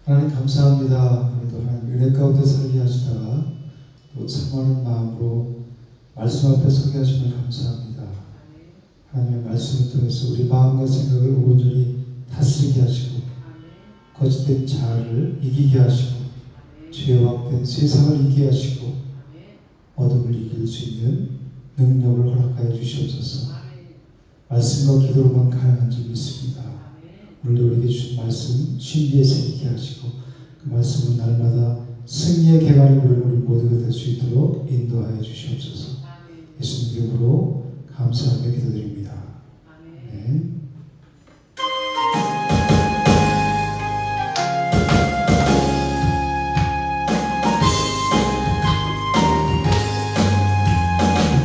하나님 감사합니다. 오늘도 하나님 은혜 가운데 살게 하시다가 또 사모하는 마음으로 말씀 앞에 서게 하심을 감사합니다. 하나님의 말씀을 통해서 우리 마음과 생각을 온전히 다스리게 하시고 거짓된 자아를 이기게 하시고 죄악된 세상을 이기게 하시고 어둠을 이길 수 있는 능력을 허락하여 주시옵소서. 말씀과 기도로만 가능한 줄 믿습니다. 오늘도 우리에게 주신 말씀 신비에 새기게 하시고 그 말씀은 날마다 승리의 개발을 누리는 우리 모두가 될 수 있도록 인도하여 주시옵소서. 예수님 이름으로 감사하며 기도드립니다. 아멘.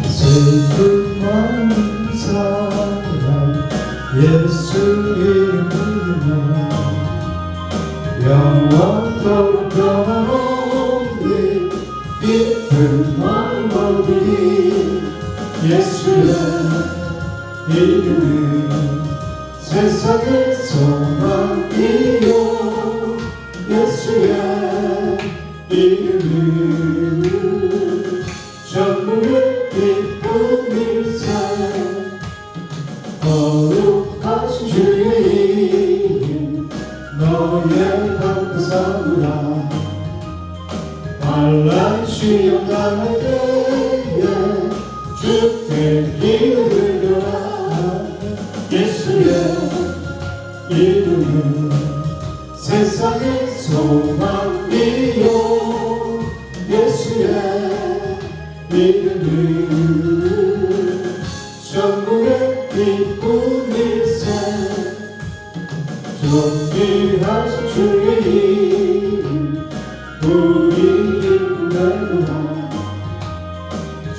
슬픈 마음 사랑 예수 이름으로 영원토록 변함없는 깊은 마음 얻으리 예수의 이름은 세상의 소망이요 예수의 이름은 전부의 기쁨일세 거룩하신 주의 이름 너의 강구 삼으라 말라 주여 나갈 때에 주께 기울여라 예수의 이름은 세상의 소망이요 예수의 이름은 전국의 기쁨일세 존귀하신 주의 이름 우리 기쁘다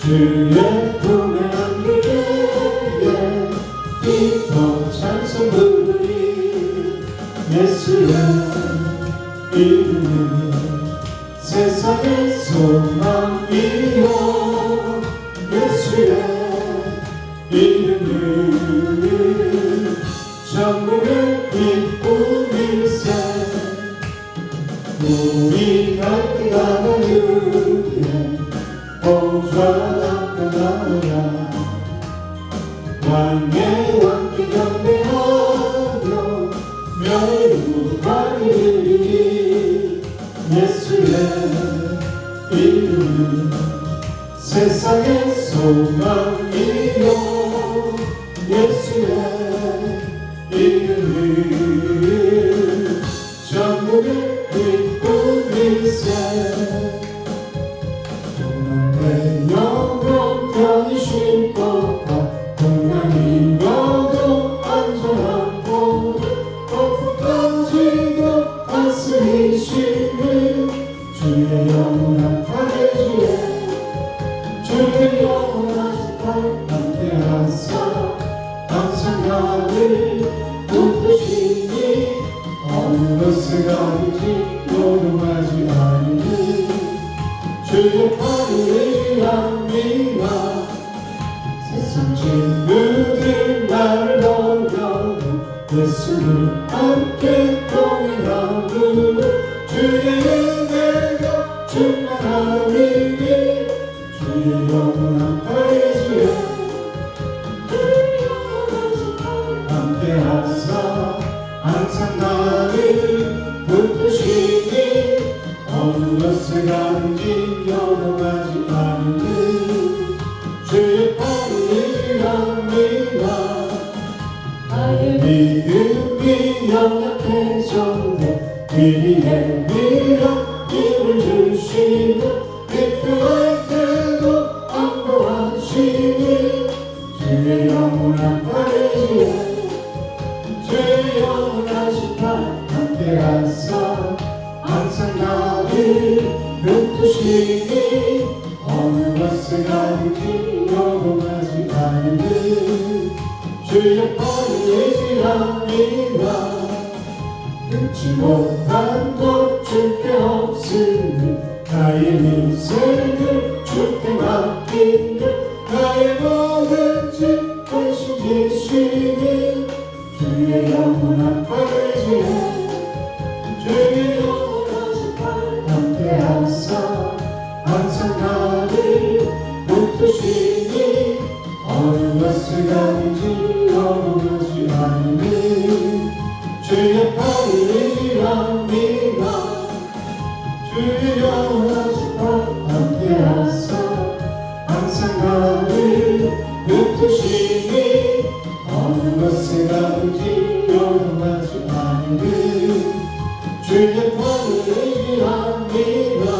주의 품에 안길 때에 기뻐 찬송 부르리 예수의 이름은 세상의 소망이요 예수의 이름은 전국의 기쁨일세 우리가 기다는 주의 보좌 앞에 나아가 왕의 왕께 경배하며 멸구하리 이르리 예수의 이름은 세상의 소망이요 예수의 이름은 전국의 기쁨일세 동안의 영원편이 쉴 것과 동안이 너도 안전하고 거기까지도 가슴이 쉬는 주의 영원한 팔에주에 주의 영원한 팔 함께하사 항상 나를 붙드시니 어느 것을 가리지 요동하지 않으니 주의 팔을 의지합니다 세상 친구들 나를 버려도 예수를 함께 동행하고 주의 은혜가 충만하니 주의 영원한 팔에 주여 함께하사 항상 나를 붙드시니 어느 것을 가리지 요동하지 않으니 주의 팔을 의지합니다 나의 믿음이 연약해져도 위리의 미라 힘을 주시고 기뻐할 때도 안보하시니 주의 영원한 팔에 주의 영원하신 팔 함께하사 항상 나를 붙드시니 어느 것을 가리지 요동하지 않으니 주의 팔을 의지합니다 잊지 못한 것 주께 없으니 나의 인생을 주께 맡긴 나의 모든 짐 대신 지시니 주의 영원한 팔에 주의 항상 나를 붙드시니 어느 것을 가는지 어긋나지 않는 주의 팔을 의지합니다. 주의 영원하신 팔 함께하사 항상 나를 붙드시니 어느 것을 가는지 어긋나지 않는 주의 팔을 의지합니다.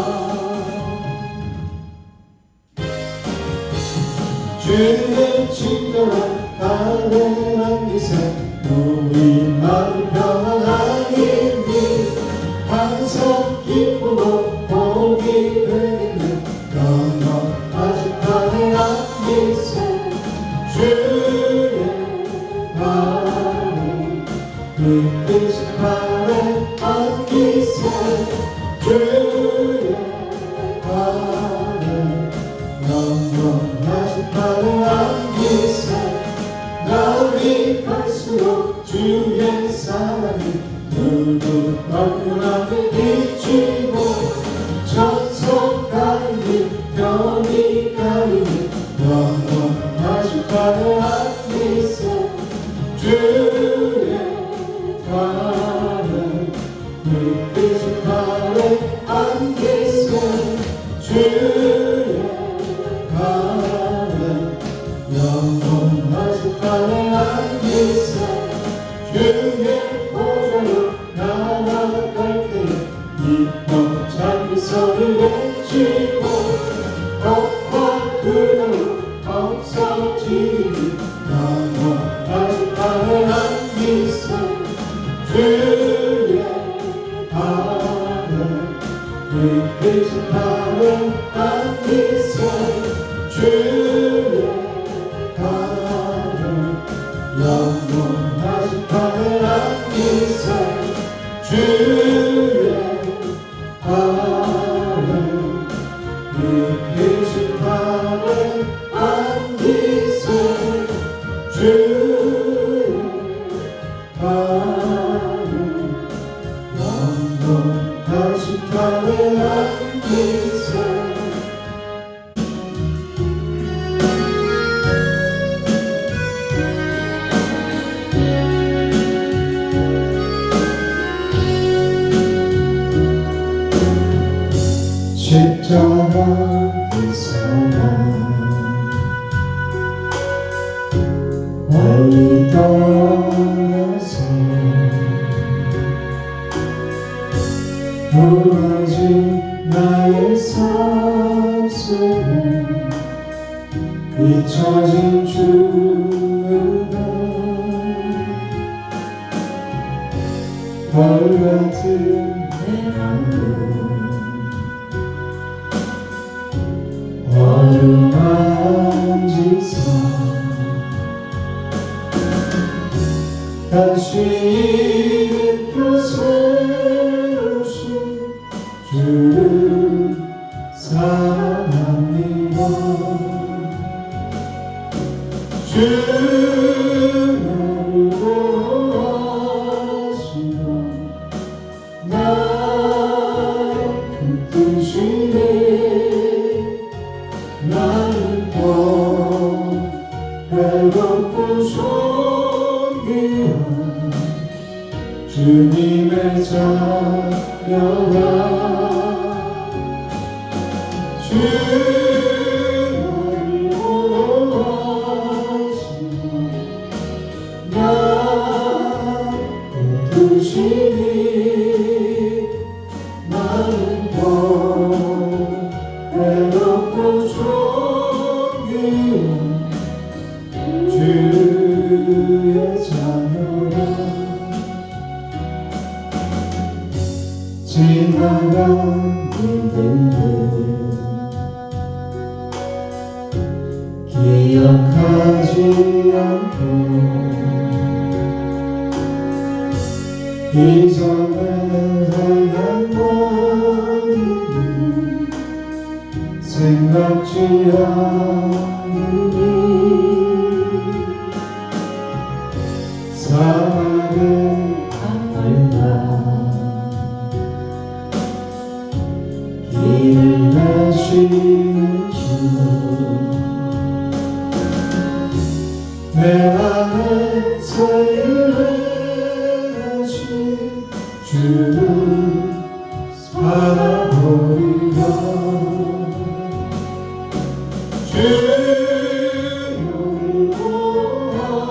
주의 친절한 나를 남기세 우리 마음 평안하리니 항상 기쁘고 복이 되겠네 영원하신 팔에 안기세 주의 팔에 이끄신 팔에 안기세 주의 팔에 영원하신 팔에 안기세 나를 갈수록 주의 사랑이 누구 얼굴하게 비치고 천성 가리니 별이 가리니 영원하신 팔에 안기세 주의 팔에 이끄신 팔에 안기세 주의 팔에 영원하신 팔에 안기세 주의 보좌로 나아갈 때에 기뻐 찬미 소리 외치고 복과 두려움 없어지니 영원하신 팔에 안기세 주의 팔에 이끄신 팔에 안기세 주의 팔에 영원하신 팔에 안기세 주의 팔에 이끄신 팔에 안기세 주의 팔에 영원하신 팔에 안기세 십자가 그 사랑 멀리 떠나서 무너진 나의 삶 속에 잊혀진 주는 벌 같은 내 마음 어루만지사 다시 그 세우신 주를 사랑합니다. 주 나를 구하시고 나를 붙드시네 나는 더 배고픈 존귀한 주님의 자녀라 주 나를 구하시고 나를 붙드시니 나는 더 외롭고 존귀한 주의 자녀라 지나간 일들을 기억하지 않고 이전에 행한 모든 생각지 않으니 사랑의 강물과 길을 내쉬 하시는 주 내 안에서 일하신 주를 바라보리라 주를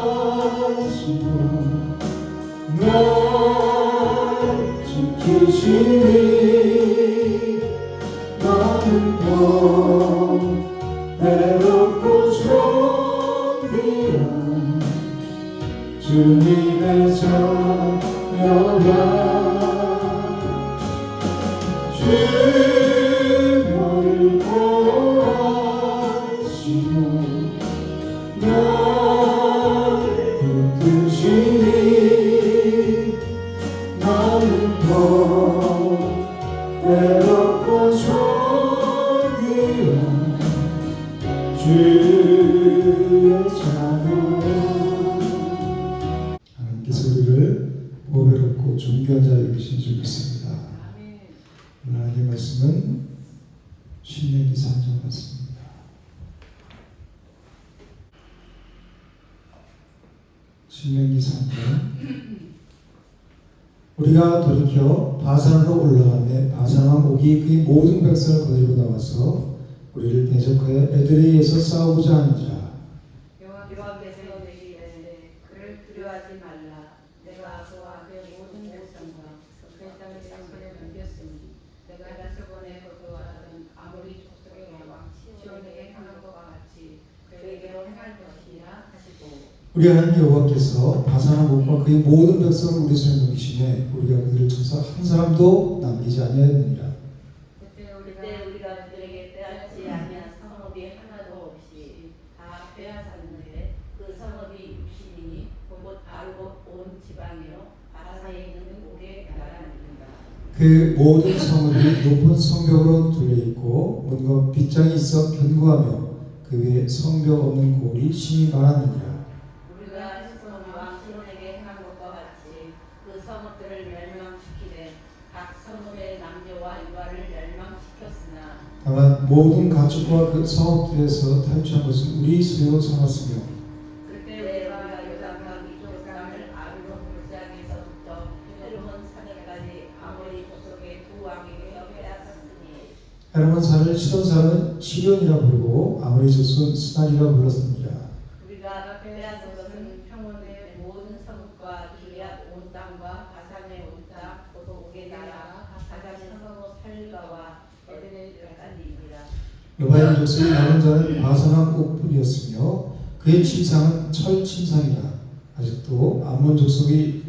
보호하시고 날 지키시니 나는 더 외롭고 존귀한 주님의 자녀가 주를 보호하시고 날 붙드시니 나는 더 외롭고 존귀한 주의 자녀 하나님께서 우리를 보배롭고 존귀한 자에게 계신 줄 믿습니다. 오늘 하나님의 말씀은 신명기 3장 말씀입니다. 신명기 3장 우리가 돌이켜 바산으로 올라가매 바산왕 옥이 그의 모든 백성을 거느리고 나와서 우리를 대적하여 에드레이에서 싸우고자 하는지라 여호와께서 내게 이르시되 그를 두려워하지 말라. 내가 그와 그의 모든 백성과 그의 땅을 상관에 넘겼으니 내가 저번에 거두어왔던 아모리 족속의 왕 시온에게 행한 것과 같이 그에게로 행할 것이라 하시고 우리 하나님 여호와께서 바산왕 옥과 그의 모든 백성을 우리 손에 넘기시매 우리가 그들을 쳐서 한 사람도 남기지 아니하였느니라. 그때 우리가 그들에게 빼앗지 아니한 성읍이 하나도 없이 다 빼앗았는데 그 성읍이 육신이니 곧 아르고 온 지방이요 바산에 있는 옥의 나라니라. 그 모든 성읍이 높은 성벽으로 둘려있고 뭔가 빗장이 있어 견고하며 그 위에 성벽 없는 고을이 심히 많았느니라. 우리가 시몬 왕 시온에게 행한 것과 같이 그 성읍들을 멸망시키되 각 성읍의 남녀와 유아를 멸망시켰으나 다만 모든 가축과 그 성읍들에서 탈취한 것은 우리 소유로 삼았으며 그때 우리가 요단강 이쪽 땅을 아르논 골짜기에서부터 헤르몬 산에까지 아모리 족속의 두 왕에게 빼앗았으니 헤르몬 산을 치던 사람은 시련이라 부르고 아모리 족속은 스날이라 불렀습니다. 우리가 빼앗은 것은 평원의 모든 성읍과 길앗 온 땅과 바산의 온 땅, 곧 옥의 나라, 바산의 성읍 살가와 에드레이까지이니라. 여바임 족속의 남은 자는 바산왕 옥뿐이었으며 그의 침상은 철 침상이라. 아직도 암몬 족속이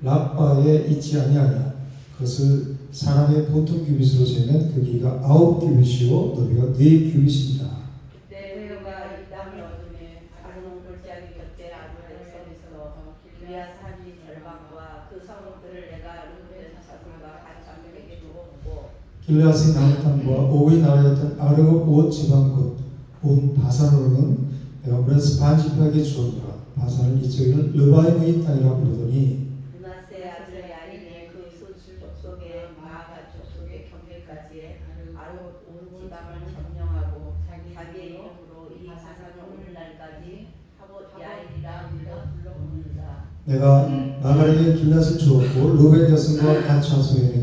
랍바에 있지 아니하냐. 그것을 사람의 보통 규빗으로 재면 그 길이가 9규빗이요 너비가 4규빗입니다. 그때 여호와가 이 땅을 얻으매 아르논 골짜기 곁에 아브라함에서 길앗 산지 절반과 그 성읍들을 내가 르벤 자손과 가참에게 주었고 길라스의 남은 땅과 옥의 나라였던 아르고 온 지방 곧 바산으로는 내가 브레스 반지파에게 주었노라. 바산을 이쪽에는 르바임의 땅이라 부르더니 문하세 아들의 아이네 그 소출 족속의 마아가 족속의 경계까지 아르고 온 지방을 점령하고 자기의 이름으로 이 바산을 오늘날까지 하봇 야일이라 불러오는다. 내가 마가에게 길랏을 주었고 루벤 자손과 갓 자손에게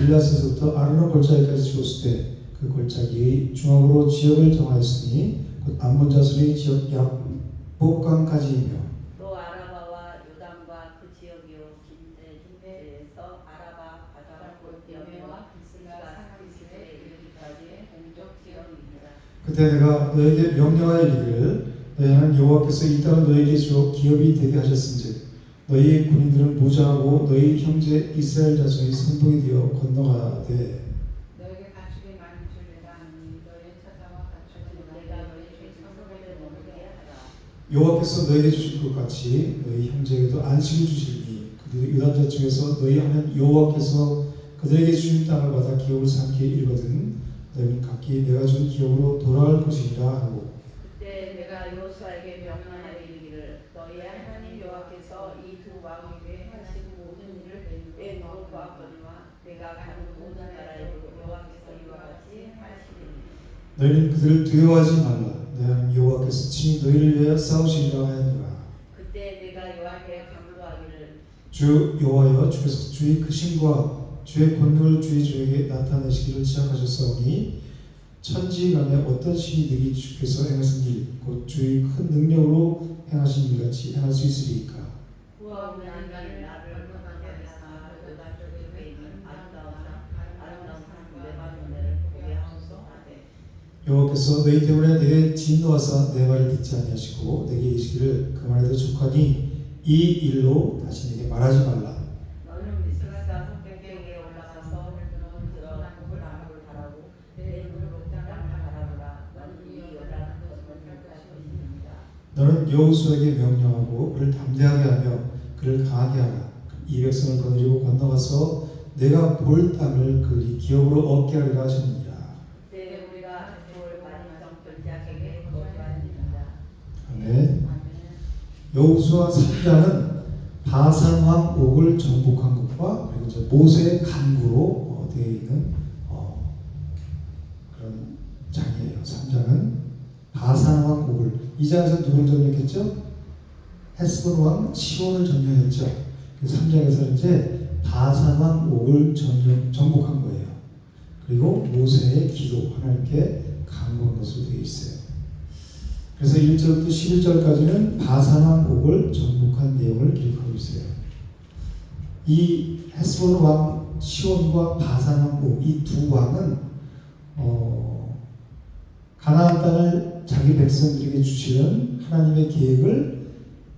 길랏에서부터 아르논 골짜기까지 주었을 때 그 골짜기의 중앙으로 지역을 정하였으니 곧 암몬 자손의 지역 약복강까지이며 또 아라바와 요단과 그 지역이요 김대에서 아라바 바다와 곧 여매와 비스가 사기스에 이르기까지 동쪽 지역입니다. 그때 내가 너에게 명령하여 이르기를 너희는 여호와께서 이 땅을 너에게 주어 기업이 되게 하셨은즉 너희 군인들은 무장하고 너희 형제 이스라엘 자손이 선봉이 되어 건너가되 너에게 가축이 많은 줄 내가 아니 너의 처자와 가축은 내가 너에게 성읍에 머물게 하라. 여호와께서 너에게 주실 것 같이 너희 형제에게도 안식을 주시리니 그들이 유다 자중에서 너희 하나님 여호와께서 그들에게 주신 땅을 받아 기업을 삼게 이르거든 너희는 각기 내가 준 기업으로 돌아갈 것이니라 하고 그때 내가 여호수아에게 명령하여 이르기를 너희 하나님 여호와께서 이 두 왕에게 하신 모든 일을 내가 보았거니와 내가 가는 모든 나라에도 여호와께서 이와 같이 하시리니 너희는 그들을 두려워하지 말라. 내 하나님 여호와께서 친히 너희를 위하여 싸우시리라 하였노라. 그때 내가 여호와께 강구하기를 주 여호와여 주께서 주의 크심과 주의 권능을 주의 주에게 나타내시기를 시작하셨사오니 천지간에 어떤 신이 능히 주께서 행하신 일 곧 주의 큰 능력으로 행하신 일같이 행할 수 있으리이까. 구하오면 나를 건너가게 하사 너가 저기 있는 아름다운 산 레바논을 보게 하소서 하되 여호와께서 너희 때문에 내게 진노하사 내 말을 듣지 아니하시고 내게 이르시기를 그만해도 족하니 이 일로 다시 내게 말하지 말라. 너는 미스가사 성벽에 올라가서 그 나무를 바라고 내 눈으로 땅을 바라보라. 너는 이 여자는 것을 결정하고 있습니다. 너는 여호수아에게 명령하고 그를 담대하게 하며 그를 강하게 하라. 이 백성을 거느리고 건너가서 내가 볼 땅을 그들이 기업으로 얻게 하리라 하셨느니라. 그때 우리가 볼 반성 전작에게 거주하니라. 아멘. 여호수아 3장은 바산 왕 옥을 정복한 것과 그리고 이제 모세의 간구로 되어 있는 그런 장이에요. 3장은 바산 왕 옥을, 2장에서 누굴 점령했죠? 헤스본 왕 시온을 점령했죠. 3장에서는 이제 바산 왕 옥을 정복한 거예요. 그리고 모세의 기도, 하나님께 간구한 것으로 되어 있어요. 그래서 1절부터 11절까지는 바산 왕 옥을 정복한 내용을 기록하고 있어요. 이 헤스본 왕 시온과 바산 왕 옥, 이 두 왕은 가나안 땅을 자기 백성들에게 주시는 하나님의 계획을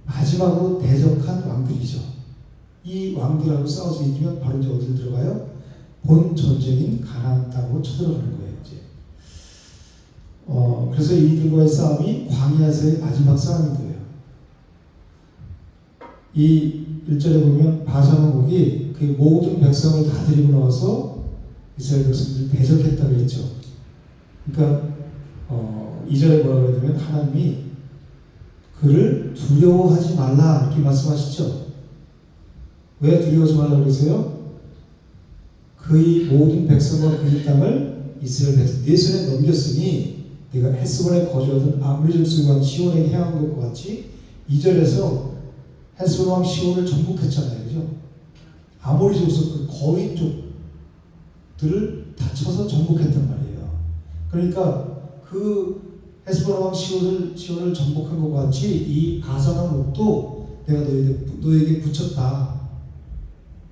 마지막으로 대적한 왕들이죠. 이 왕들하고 싸워서 이기면 바로 이제 어디로 들어가요? 본 전쟁인 가나안 땅으로 쳐들어가는 거예요. 이제. 그래서 이들과의 싸움이 광야에서의 마지막 싸움인 거예요. 이 1절에 보면 바산왕국이 그 모든 백성을 다 데리고 나와서 이스라엘 백성들을 대적했다고 했죠. 그러니까 2절에 뭐라고 그러냐면 하나님이 그를 두려워하지 말라 이렇게 말씀하시죠. 왜 두려워하지 말라 그러세요? 그의 모든 백성과 그의 땅을 이스라엘 백성 내 손에 넘겼으니 내가 헤스본에 거주하던 아므리 족속 왕 시온에게 행한 것과 같이 2절에서 헤스본 왕 시온을 정복했잖아요. 그죠? 아모리 족속 그 거인족들을 다 쳐서 정복했단 말이에요. 그러니까 그 헤스본 왕 시온을 정복한 것과 같이 이 바산왕 옥도 내가 너에게 붙였다.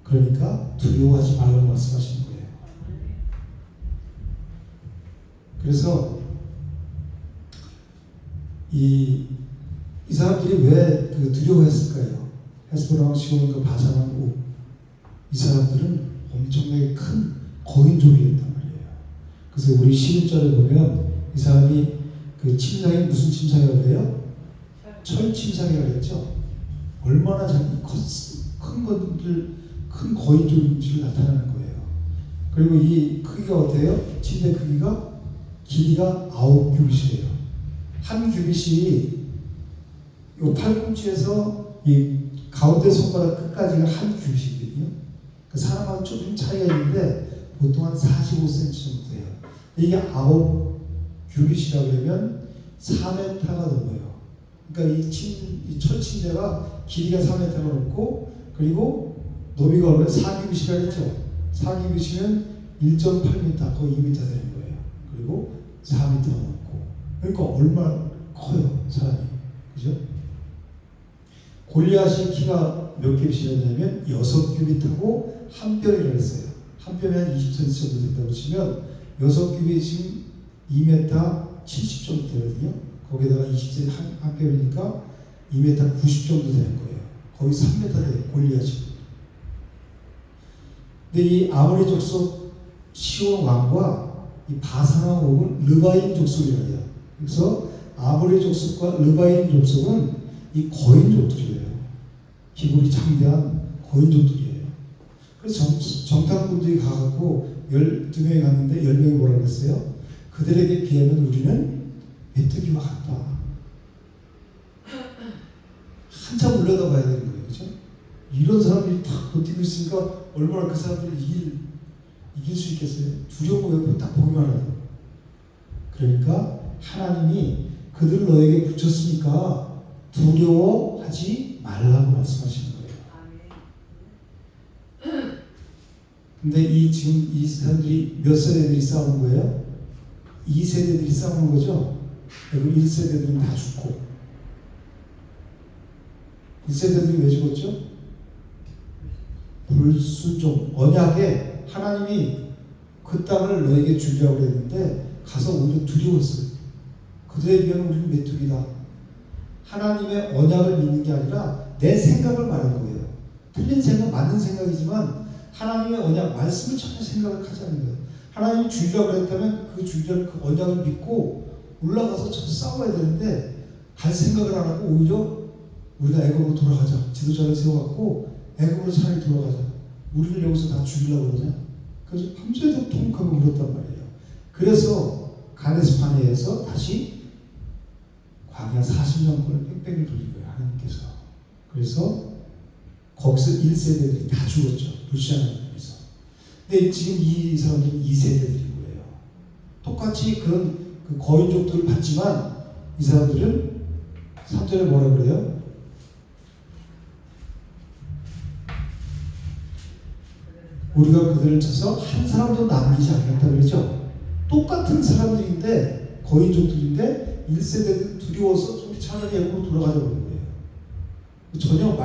그러니까 두려워하지 말라고 말씀하시는 거예요. 그래서 이 사람들이 왜 그 두려워했을까요? 헤스본 왕 시온 그 바산 왕 옥, 이 사람들은 엄청나게 큰 거인족이었단 말이에요. 그래서 우리 11절에 보면 이 사람이 그 침상이 무슨 침상이라고 해요? 철 침상이라고 했죠. 얼마나 큰 것들, 큰 거인족인지를 나타나는 거예요. 그리고 이 크기가 어때요? 침대 크기가 길이가 9규빗이에요. 한 규빗이 이 팔꿈치에서 이 가운데 손가락 끝까지가 한 규빗이거든요. 그 사람하고 조금 차이가 있는데 보통 한 45cm 정도 돼요. 이게 9규빗이라고 그러면 4m가 넘어요. 그러니까 이 철침대가 길이가 4m가 넘고 그리고 너비가 얼마나 4규빗이라고 했죠. 4규빗이면 1.8m 거의 2m 되는 거예요. 그리고 4m가 넘고 그러니까 얼마나 커요 사람이. 그죠? 골리앗이 키가 몇 규빗이었냐면 6규빗하고 한 뼘이라고 했어요. 한 뼘이 한 20cm 정도 된다고 치면 6규빗이 지금 2m 70 정도 되거든요. 거기다가 20cm 한 뼘이니까 2m 90 정도 되는 거예요. 거의 3m 돼요. 골리앗이. 근데 이 아모리 족속 시온 왕과 이 바산 왕 옥은 르바임 족속이라고 해요. 그래서 아모리 족속과 르바임 족속은 이 거인족들이에요. 기골이 장대한 거인족들이에요. 그래서 정탐꾼들이 가갖고 12명이 갔는데 10명이 뭐라고 그랬어요? 그들에게 비하면 우리는 메뚜기와 같다. 한참 올려다봐야 되는 거예요. 그죠? 이런 사람들이 딱 버티고 있으니까 얼마나 그 사람들을 이길 수 있겠어요? 두려운 거 옆에 딱 보기만 해요. 그러니까 하나님이 그들을 너에게 붙였으니까 두려워하지 말라고 말씀하시는 거예요. 근데 지금 이 사람들이 몇 세대들이 싸우는 거예요? 2세대들이 싸우는 거죠. 그리고 1세대들은 다 죽고 1세대들이 왜 죽었죠? 불순종, 언약에 하나님이 그 땅을 너에게 주려고 했는데 가서 오히려 두려웠어요. 그들에 비하면 우리는 메뚜기다. 하나님의 언약을 믿는 게 아니라 내 생각을 말하는 거예요. 틀린 생각, 맞는 생각이지만 하나님의 언약, 말씀을 전혀 생각을 하지 않는 거예요. 하나님이 주려고 했다면 그 언약을 믿고 올라가서 저 싸워야 되는데 갈 생각을 안 하고 오히려 우리가 애굽으로 돌아가자. 지도자를 세워갖고 애굽으로 차라리 돌아가자. 우리를 여기서 다 죽이려고 그러냐? 그래서 밤새도록 통곡하고 그랬단 말이에요. 그래서 가데스 바네아에서 다시 광야 40년권을 뺑뺑이 돌린 거예요. 하나님께서. 그래서 거기서 1세대들이 다 죽었죠. 루시아나에서. 근데 지금 이 사람들은 2세대들인 거예요. 똑같이 그런 그 거인족들을 봤지만 이 사람들은 3절에 뭐라 그래요? 우리가 그들을 쳐서 한 사람도 남기지 않았다 그러죠. 똑같은 사람들인데 거인족들인데 1세대는 두려워서 우리 차라리 애굽으로 돌아가자고 그런 거예요. 전혀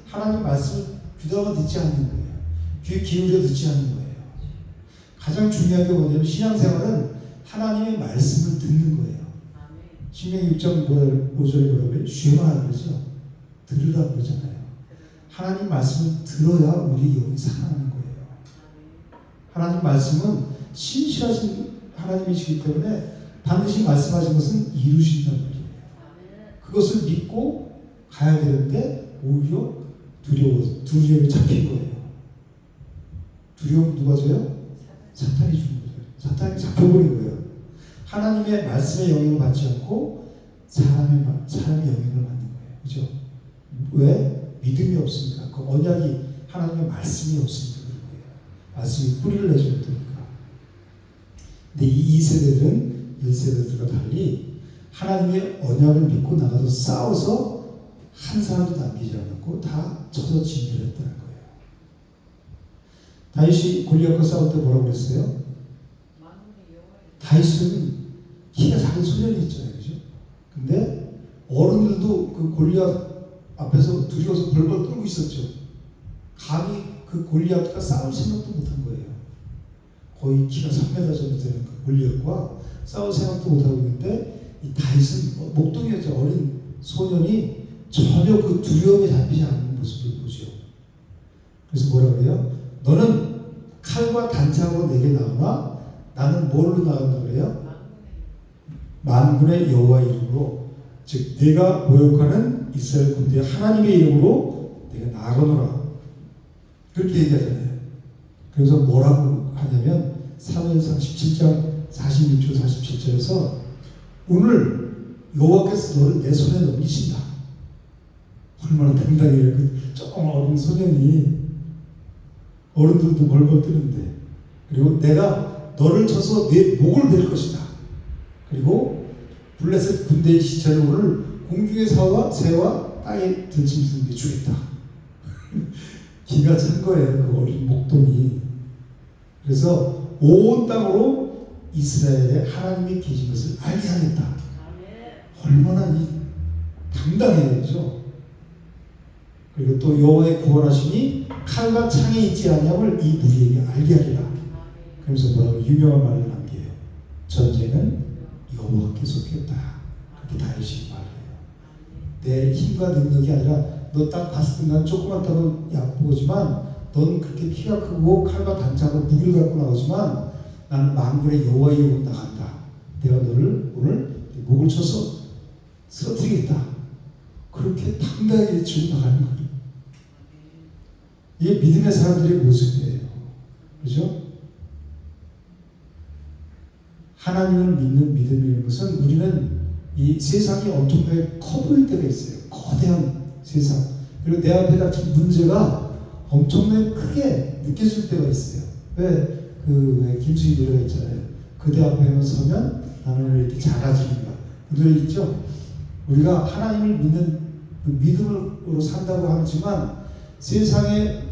하나님 말씀을 귀담아 듣지 않는 거예요. 귀 기울여 듣지 않는 거예요. 가장 중요한 게 뭐냐면 신앙생활은 하나님의 말씀을 듣는 거예요. 신명기 6장 5절에 뭐라고요? 쉐마 그러죠. 들으라고 그러잖아요. 하나님 말씀을 들어야 우리 영이 살아나는 거예요. 하나님 말씀은 신실하신 하나님이시기 때문에 반드시 말씀하신 것은 이루신다는 거예요. 그것을 믿고 가야 되는데 오히려 두려움에 잡힌 거예요. 두려움 누가 줘요? 사탄이 주는 거예요. 사탄이 잡혀버린 거예요. 하나님의 말씀의 영향을 받지 않고 사람의 영향을 받는 거예요. 그죠? 왜? 믿음이 없으니까. 그 언약이 하나님의 말씀이 없으니까 그런 거예요. 말씀이 뿌리를 내지 못하니까. 근데 이 2세대들은 1세대들과 달리 하나님의 언약을 믿고 나가서 싸워서 한 사람도 남기지 않았고 다 쳐서 진멸했다는 거예요. 다윗이 골리앗과 싸울 때 뭐라고 그랬어요? 다윗은 키가 작은 소년이 있잖아요. 그죠? 근데 어른들도 그 골리앗 앞에서 두려워서 벌벌 떨고 있었죠. 감히 그 골리앗과 싸울 생각도 못한 거예요. 거의 키가 3m 정도 되는 그 골리앗과 싸울 생각도 못하고 있는데 이 다윗은 목동이었죠. 어린 소년이 전혀 그 두려움에 잡히지 않는 모습을 보죠. 그래서 뭐라 그래요? 너는 칼과 단창으로 내게 나오나 나는 뭘로 나간다 그래요? 만군의 여호와 이름으로, 즉 내가 모욕하는 이스라엘 군대의 하나님의 이름으로 내가 나가노라. 그렇게 얘기하잖아요. 그래서 뭐라고 하냐면 사무엘상 17장 46절 47절에서 오늘 여호와께서 너를 내 손에 넘기신다. 얼마나 당당해요. 그 조금 어린 소년이 어른들도 벌벌 뜨는데, 그리고 내가 너를 쳐서 내 목을 낼 것이다. 그리고 블레셋 군대의 시체를 오늘 공중의 새와 땅에 들짐승에게 주겠다. 기가 찬 거예요. 그 어린 목동이. 그래서 온 땅으로 이스라엘에 하나님이 계신 것을 알게 하겠다. 얼마나 당당해야 되죠. 그리고 또 여호와의 구원하심이 칼과 창에 있지 아니함을 이 무리에게 알게 하리라. 그러면서 뭐라고 유명한 말을 남겨요. 전쟁은 여호와께 속했다. 그렇게 다윗이 말해요. 내 힘과 능력이 아니라 너 딱 봤을 때 난 조그맣다고 약보지만 넌 그렇게 키가 크고 칼과 단창으로 무기를 갖고 나오지만 나는 만군의 여호와의 이름으로 나간다. 내가 너를 오늘 목을 쳐서 쓰러뜨리겠다. 그렇게 당당하게 치고 나가는 거예요. 이게 믿음의 사람들의 모습이에요. 그죠? 하나님을 믿는 믿음이라는 것은 우리는 이 세상이 엄청나게 커 보일 때가 있어요. 거대한 세상. 그리고 내 앞에 닥친 문제가 엄청나게 크게 느껴질 때가 있어요. 왜 김수희 노래가 있잖아요. 그대 앞에만 서면 나는 왜 이렇게 작아지는가. 그 노래 있죠? 우리가 하나님을 믿는 그 믿음으로 산다고 하지만 세상의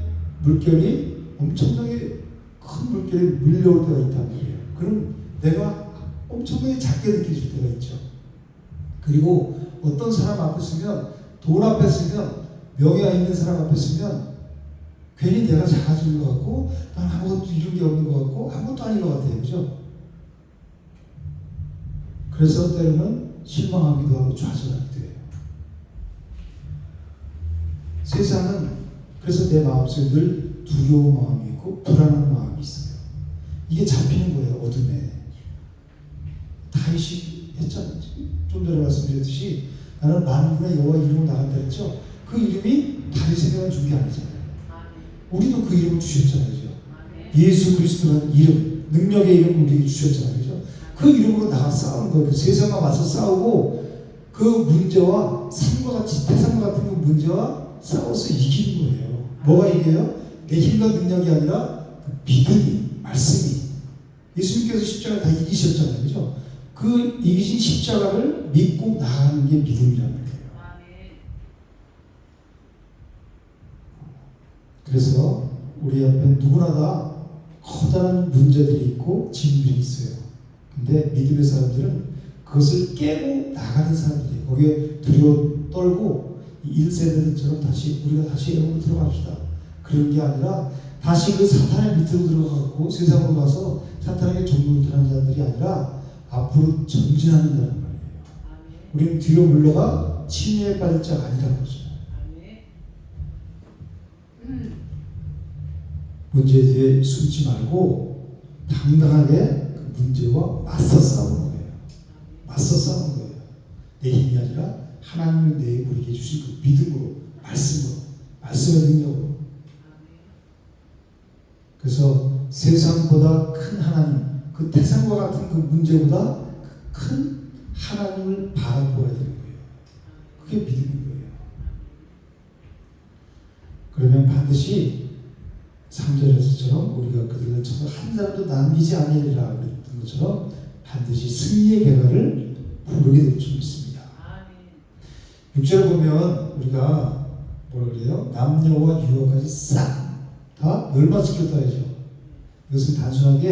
물결이 엄청나게 큰 물결이 밀려올 때가 있단 말이에요. 그럼 내가 엄청나게 작게 느껴질 때가 있죠. 그리고 어떤 사람 앞에 서면, 돈 앞에 서면, 명예가 있는 사람 앞에 서면 괜히 내가 작아지는 것 같고 난 아무것도 이룬 게 없는 것 같고 아무것도 아닌 것 같아요. 그죠? 그래서 때로는 실망하기도 하고 좌절하기도 해요. 세상은 그래서 내 마음속에 늘 두려운 마음이 있고 불안한 마음이 있어요. 이게 잡히는 거예요. 어둠에. 다윗이 했잖아요. 좀 전에 말씀드렸듯이 나는 만군의 여호와 이름으로 나간다 했죠. 그 이름이 다윗에게만 준 게 아니잖아요. 우리도 그 이름을 주셨잖아요. 그죠? 예수 그리스도라는 이름, 능력의 이름을 우리에게 주셨잖아요. 그죠? 그 이름으로 나가 싸우는 거예요. 그 세상과 맞서 싸우고 그 문제와 삶과 같이 태산과 같은 그 문제와 싸워서 이기는 거예요. 뭐가 이겨요? 내 힘과 능력이 아니라 그 믿음이, 말씀이. 예수님께서 십자가를 다 이기셨잖아요. 그죠? 그 이기신 십자가를 믿고 나가는 게 믿음이란 말이에요. 그래서 우리 앞에 누구나 다 커다란 문제들이 있고 짐들이 있어요. 근데 믿음의 사람들은 그것을 깨고 나가는 사람들이에요. 거기에 두려워 떨고 1세대들처럼 우리가 다시 영으로 들어갑시다. 그런 게 아니라 다시 그 사탄의 밑으로 들어가고 세상으로 가서 사탄에게 종노릇하는 자들이 아니라 앞으로 전진하는 자란 말이에요. 우리는 뒤로 물러가 침해에 빠질 자가 아니라는 거죠. 문제 뒤에 숨지 말고 당당하게 그 문제와 맞서 싸우는 거예요. 맞서 싸우는 거예요. 내 힘이 아니라 하나님이 우리에게 주신 그 믿음으로, 말씀으로, 말씀의 능력으로. 그래서 세상보다 큰 하나님, 그 태산과 같은 그 문제보다 큰 하나님을 바라보아야 되는 거예요. 그게 믿음인 거예요. 그러면 반드시 3절에서처럼 우리가 그들을 쳐서 한 사람도 남기지 아니하리라 그랬던 것처럼 반드시 승리의 결과를 부르게 될 줄 믿습니다. 6절 보면 우리가 뭐라 그래요? 남녀와 유아까지 싹 다 멸망시켰다 하죠. 이것은 단순하게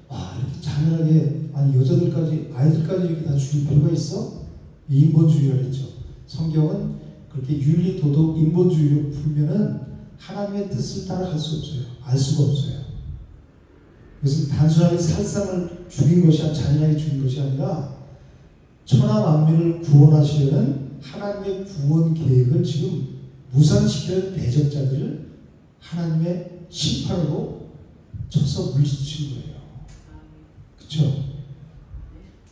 이렇게 잔인하게 여자들까지 아이들까지 이렇게 다 죽일 필요가 있어? 인본주의라 그랬죠. 성경은 그렇게 윤리 도덕 인본주의로 풀면은 하나님의 뜻을 따라갈 수 없어요. 알 수가 없어요. 그래서 단순하게 살상을 죽인 것이 아니라 잔인하게 죽인 것이 아니라 천하 만민을 구원하시려는 하나님의 구원 계획을 지금 무산시키는 대적자들을 하나님의 심판으로 쳐서 물리친 거예요. 그렇죠?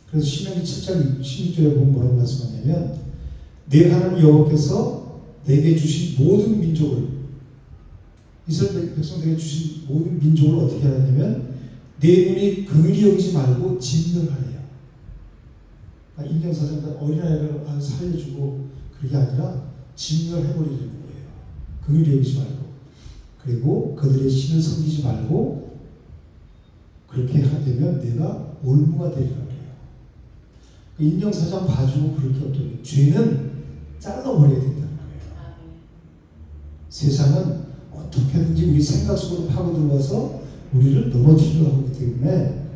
그래서 신명기 7장 16절에 보면 뭐라고 말씀하냐면 내 하나님 여호와께서 내게 주신 모든 민족을 이스라엘 백성들에게 주신 모든 민족을 어떻게 하냐면 내 눈이 긍휼히 여기지 말고 진멸하래요. 인정사정과 어린아이를 살려주고 그게 아니라 진멸해버리는 거예요. 긍휼히 여기지 말고. 그리고 그들의 신을 섬기지 말고 그렇게 하되면 내가 올무가 되리라 그래요. 인정사정 봐주고 그럴 게 없더니 죄는 잘라버려야 된다는 거예요. 세상은 어떻게든지 우리 생각 속으로 파고 들어와서 우리를 넘어뜨리려고 하기 때문에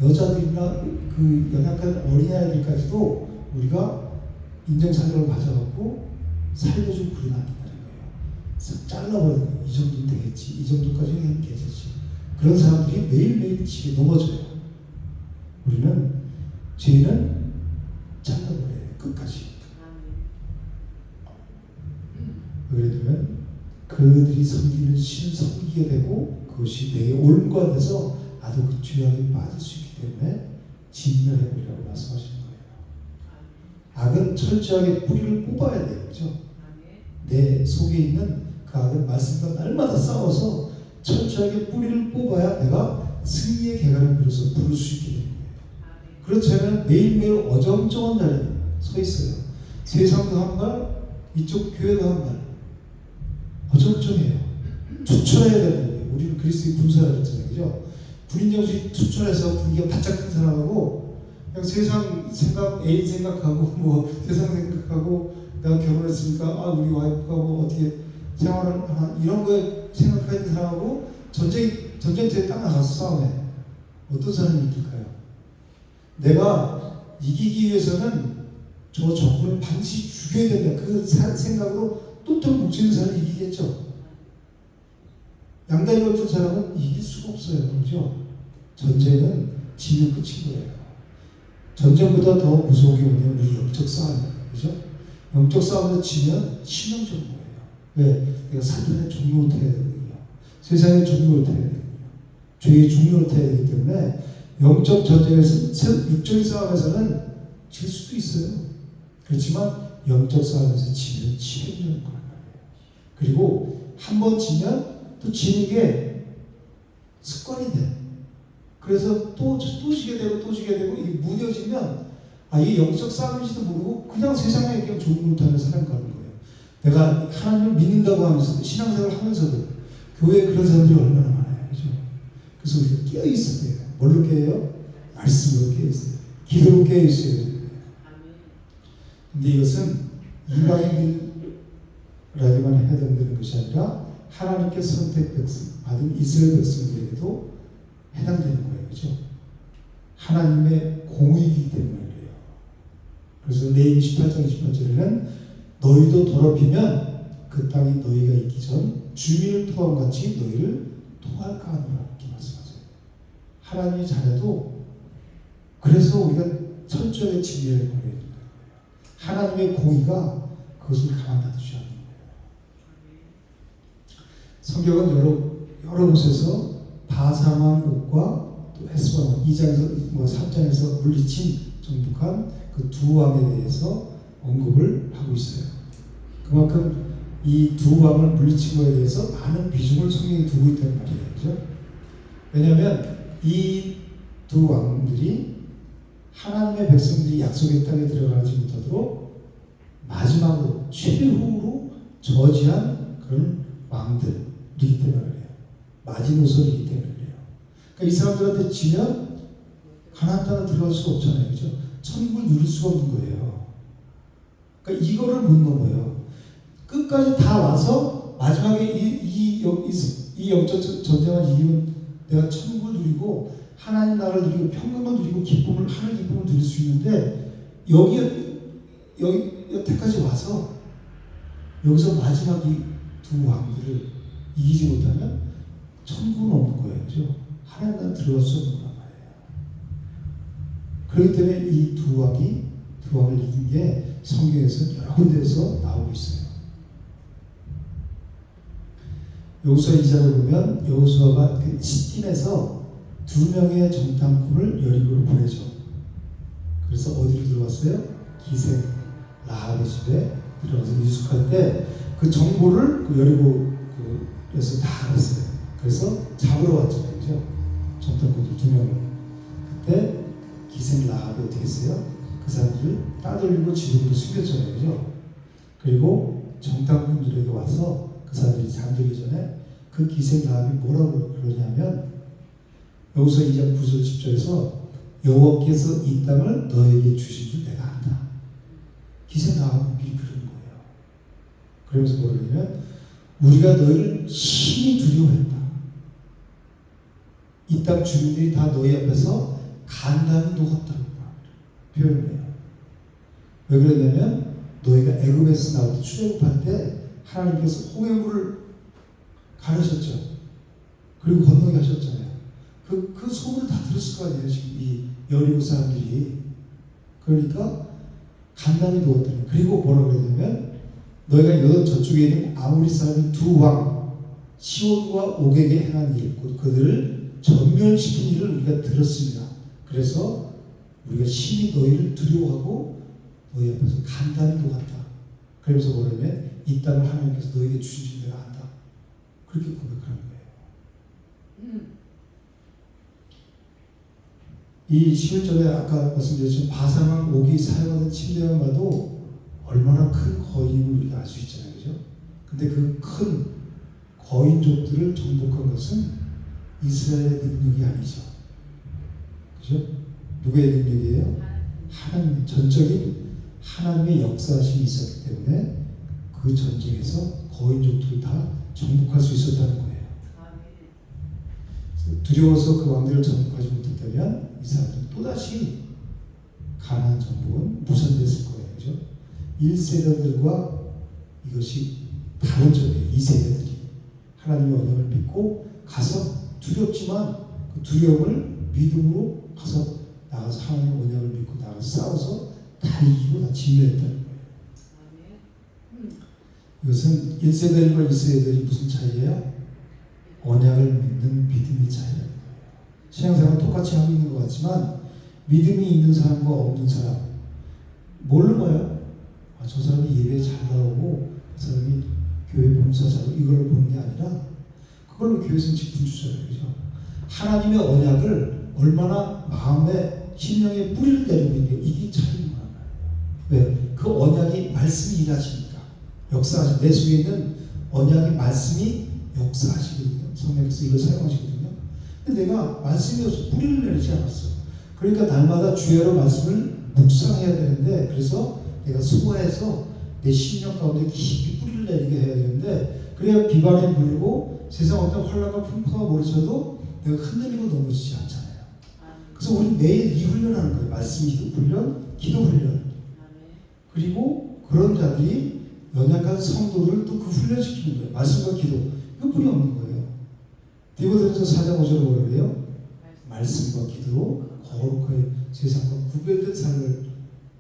여자들이나 그 연약한 어린아이들까지도 우리가 인정사정을 받아갖고 살려주고 그러면 안 된다는 거예요. 잘라버리는 거예요. 이 정도는 되겠지. 이 정도까지는 해도 되겠지. 그런 사람들이 매일매일 집에 넘어져요. 우리는 죄는 잘라버려요. 끝까지. 왜냐하면 그들이 섬기는 신을 섬기게 되고 그것이 내게 올무가 돼서 나도 그 죄악에 빠질 수 있기 때문에 진멸해버리라고 말씀하시는 거예요. 악은 철저하게 뿌리를 뽑아야 돼요. 그렇죠? 내 속에 있는 그 악은 말씀과 날마다 싸워서 철저하게 뿌리를 뽑아야 내가 승리의 계가를 부려서 부를 수 있게 되는 거예요. 그렇지 않으면 매일매일 어정쩡한 자리에 서 있어요. 세상도 한 발, 이쪽 교회도 한 발. 어정쩡해요. 추천해야 되는 거예요. 우리는 그리스도의 군사라 그랬잖아요. 그죠? 군인 정신이 투철해서 분기가 바짝 큰 사람하고 그냥 세상 생각, 애인 생각하고 뭐 세상 생각하고 내가 결혼했으니까 우리 와이프가 뭐 어떻게 생활을 하나 이런 거에 생각하는 사람하고 전쟁터에 딱 나가서 싸움해. 어떤 사람이 이길까요? 내가 이기기 위해서는 저 적군을 반드시 죽여야 된다. 그 생각으로 똘똘 뭉치는 사람이 이기겠죠. 양다리 같은 사람은 이길 수가 없어요. 그렇죠? 전쟁은 지면 끝인 거예요. 전쟁보다 더 무서운 게 뭐냐면 우리 영적 싸움이에요. 그죠? 영적 싸움에서 지면 치명적인 거예요. 왜? 내가 사탄의 종로를 타야 되거든요. 세상의 종로를 타야 되거든요. 죄의 종로를 타야 되기 때문에 영적 전쟁에서, 육적인 싸움에서는 질 수도 있어요. 그렇지만 영적 싸움에서 지면 치명적인 거란 말이에요. 그리고 한 번 지면 또 지는 게 습관이 돼. 그래서 또 지게 되고 이게 무뎌지면 이게 영적 싸움인지도 모르고 그냥 세상에 그냥 좋은 걸 타며 살아가는 거예요. 내가 하나님을 믿는다고 하면서도 신앙생활을 하면서도 교회에 그런 사람들이 얼마나 많아요. 그죠? 그래서 우리가 깨어 있어야 돼요. 뭘로 깨어요? 말씀으로 깨어 있어요. 기도로 깨어 있어야 돼요. 근데 이것은 이방인들에게만 해당되는 것이 아니라 하나님께 선택받은 이스라엘 백성들에게도 해당되는 거예요. 그죠? 하나님의 공의이기 때문에 그래요. 그래서 레위기 18장 28절에는 너희도 더럽히면 그 땅이 너희가 있기 전 주민을 토함 같이 너희를 토할까 하노라 이렇게 말씀하세요. 하나님이 잘해도 그래서 우리가 철저하게 지혜를 버려야 된다는 거예요. 하나님의 공의가 그것을 가만 놔두지 않는 거예요. 성경은 여러 곳에서 바사왕 옥과 또 헤스왕 2장에서 3장에서 물리친 정복한 그 두 왕에 대해서 언급을 하고 있어요. 그만큼 이 두 왕을 물리친 것에 대해서 많은 비중을 성경이 두고 있다는 말이에요. 그죠? 왜냐하면 이 두 왕들이 하나님의 백성들이 약속의 땅에 들어가지 못하도록 마지막으로 최후로 저지한 그런 왕들이기 때문에 그래요. 마지노선이기 때문에 그래요. 그러니까 이 사람들한테 지면 가나안 땅에 들어갈 수가 없잖아요. 그죠? 천국을 누릴 수가 없는 거예요. 그러니까 이거를 못 넘어요. 끝까지 다 와서 마지막에 이 영적 전쟁을 이기면 내가 천국을 누리고 하나님 나라를 누리고 평강을 누리고 기쁨을 하늘 기쁨을 누릴 수 있는데 여기 여태까지 와서 여기서 마지막 이 두 왕들을 이기지 못하면 천국은 없는 거예요. 그죠? 하나님 나라 들어갈 수 없는 거란 말이에요. 그렇기 때문에 이 두 왕을 이긴 게 성경에서 여러 군데에서 나오고 있어요. 여호수아 2장을 보면 여호수아가 시팀에서 2명의 정탐꾼을 여리고로 보내죠. 그래서 어디로 들어갔어요? 기생 라합의 집에 들어가서 유숙할 때 그 정보를 그 여리고에서 다 알았어요. 그래서 잡으러 왔잖아요. 그죠? 정탐꾼들 2명을. 그때 기생 라합이 어떻게 했어요? 그 사람들을 따돌리고 지붕으로 숨겼잖아요. 그죠? 그리고 정탐꾼들에게 와서 그 사람들이 잠들기 전에 그 기생 라합이 뭐라고 그러냐면 여호수아 2장 9절 10절에서 여호와께서 이 땅을 너에게 주신 줄 내가 안다. 기생 라합이 그러는 거예요. 그러면서 뭐냐면 우리가 너희를 심히 두려워했다. 이 땅 주민들이 다 너희 앞에서 간단히 녹았다고 표현해요. 왜 그랬냐면 너희가 애굽에서 나올 때 출애굽할 때 하나님께서 홍해물을 가르셨죠. 그리고 건너게 하셨잖아요. 그 소문을 다 들었을 거 아니에요. 지금 이 여리고 사람들이. 그러니까 간단히 녹았다니. 그리고 뭐라고 그랬냐면 너희가 저쪽에 있는 아모리 사람의 두 왕 시온과 옥에게 행한 일, 그들을 전멸시킨 일을 우리가 들었습니다. 그래서 우리가 심히 너희를 두려워하고 너희 앞에서 간단히 녹았다. 그러면서 뭐냐면 이 땅을 하나님께서 너희에게 주신 줄 내가 안다. 그렇게 고백하는 거예요. 이 11절에 아까 말씀드렸지만 바사왕 옥이 사용하는 침대만 봐도 얼마나 큰 거인임을 우리가 알 수 있잖아요. 그죠? 근데 그 큰 거인족들을 정복한 것은 이스라엘의 능력이 아니죠. 그죠? 누구의 능력이에요? 하나님, 전적인 하나님의 역사하심이 있었기 때문에 그 전쟁에서 거인족들을 다 정복할 수 있었다는 거예요. 두려워서 그 왕들을 정복하지 못했다면 이 사람들은 또다시 가나안 정복은 무산됐을 거예요. 그죠? 1세대들과 이것이 다른 점이에요. 2세대들이 하나님의 언약을 믿고 가서 두렵지만 그 두려움을 믿음으로 가서 나가서 하나님의 언약을 믿고 나가서 싸워서 다 이기고 다 진멸했다는 거예요. 이것은 1세대들과 2세대들이 무슨 차이예요? 언약을 믿는 믿음의 차이라는 거예요. 신앙생활은 똑같이 하고 있는 것 같지만 믿음이 있는 사람과 없는 사람 뭘로 봐요? 아, 저 사람이 예배 잘 나오고 그 사람이 교회 봉사 잘하고 이걸 보는 게 아니라 그걸로 교회에서는 직분 주잖아요. 그죠? 하나님의 언약을 얼마나 마음에 심령에 뿌리를 내리고 있는데 이게 차이인 거란 말이에요. 왜? 그 언약이 말씀이 일하시니까 역사하시 내 속에 있는 언약의 말씀이 역사하시거든요. 성령께서 이걸 사용하시거든요. 근데 내가 말씀이 없어 뿌리를 내리지 않았어. 그러니까 날마다 주야로 말씀을 묵상해야 되는데 그래서 내가 수고해서 내 심령 가운데 깊이 뿌리를 내리게 해야 되는데 그래야 비반에 물고 세상 어떤 환란과 풍파가 몰아쳐도 내가 흔들리고 넘어지지 않잖아요. 그래서 우리 매일 이 훈련하는 거예요. 말씀 기도 훈련, 기도 훈련. 그리고 그런 자들이 연약한 성도들을 또 그 훈련시키는 거예요. 말씀과 기도. 이것뿐이 없는 거예요. 디모데전서 4장 5절에 뭐라고 해요? 말씀과 기도로 거룩하게 세상과 구별된 삶을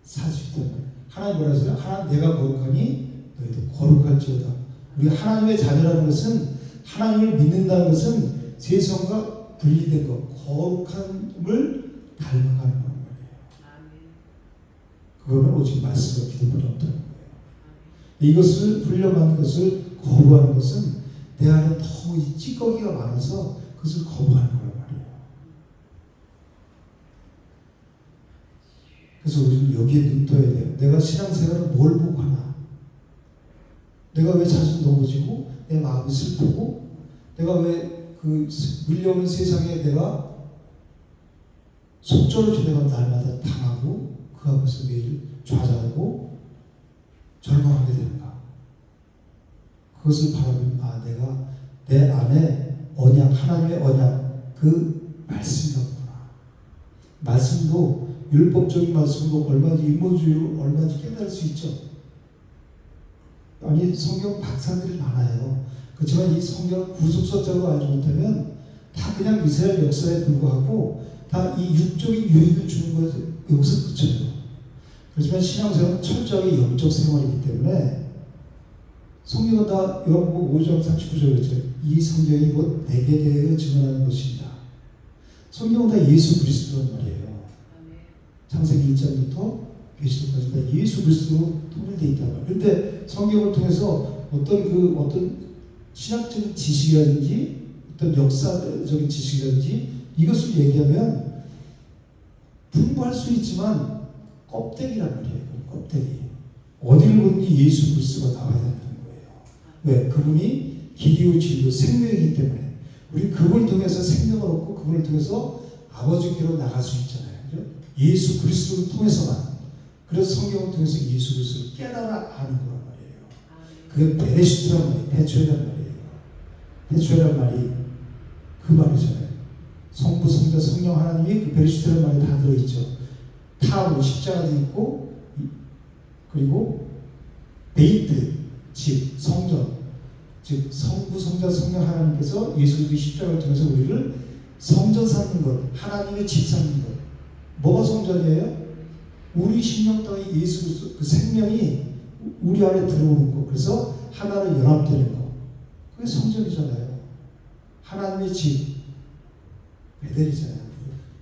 살 수 있다는 거예요. 하나님 뭐라 하세요? 하나님 내가 거룩하니 너희도 거룩할지어다. 우리 하나님의 자녀라는 것은 하나님을 믿는다는 것은 세상과 분리된 것, 거룩함을 닮아가는 거란 말이에요. 그거는 오직 말씀과 기도밖에 없다는 거예요. 이것을 훈련받는 것을 거부하는 것은 내 안에 너무 이 찌꺼기가 많아서 그것을 거부하는 거란 말이에요. 그래서 우리는 여기에 눈 떠야 돼요. 내가 신앙생활을 뭘 보고 하나? 내가 왜 자주 넘어지고 내 마음이 슬프고 내가 왜 그 밀려오는 세상에 내가 속절없이 내가 날마다 당하고 그 앞에서 매일 좌절하고 절망하게 되는가? 그것을 바라보면 내가 내 안에 언약, 하나님의 언약, 그 말씀이 없구나. 말씀도 율법적인 말씀도 얼마든지 인본주의로 얼마든지 깨달을 수 있죠. 아니 성경 박사들이 많아요. 그렇지만 이 성경을 구속서자로 알지 못하면 다 그냥 이스라엘 역사에 불과하고 다 이 육적인 유익을 주는 것에 여기서 그쳐요. 그렇지만 신앙생활은 철저하게 영적 생활이기 때문에 성경은 다 요한복음 5장 39절에 그랬죠. 이 성경이 곧 내게 대해 증언하는 것입니다. 성경은 다 예수 그리스도란 말이에요. 창세기 1장부터 계시록까지 다 예수 그리스도로 통일되어 있단 말이에요. 그런데 성경을 통해서 어떤 신학적인 지식이라든지 어떤 역사적인 지식이라든지 이것을 얘기하면 풍부할 수 있지만 껍데기란 말이에요. 껍데기. 어디를 보든지 예수 그리스도가 나와야 된다는 거예요. 왜? 그분이 길이요 진리요 생명이기 때문에 우리 그분을 통해서 생명을 얻고 그분을 통해서 아버지께로 나갈 수 있잖아요. 그죠? 예수 그리스도를 통해서만. 그래서 성경을 통해서 예수 그리스도를 깨달아 아는 거란 말이에요. 그게 베레시트란 말이에요. 태초이란 말이에요. 태초이란 말이 그 말이잖아요. 성부, 성자, 성령 하나님이 그 베레시트란 말이 다 들어있죠. 타로 십자가도 있고 그리고 베이트 집 성전 즉 성부, 성자, 성령 하나님께서 예수 그리스도의 십자가를 통해서 우리를 성전 삼는 것, 하나님의 집 삼는 것. 뭐가 성전이에요? 우리 심령 땅에 예수 그리스도 그 생명이 우리 안에 들어오는 것. 그래서 하나로 연합되는 것. 그게 성전이잖아요. 하나님의 집 베델이잖아요.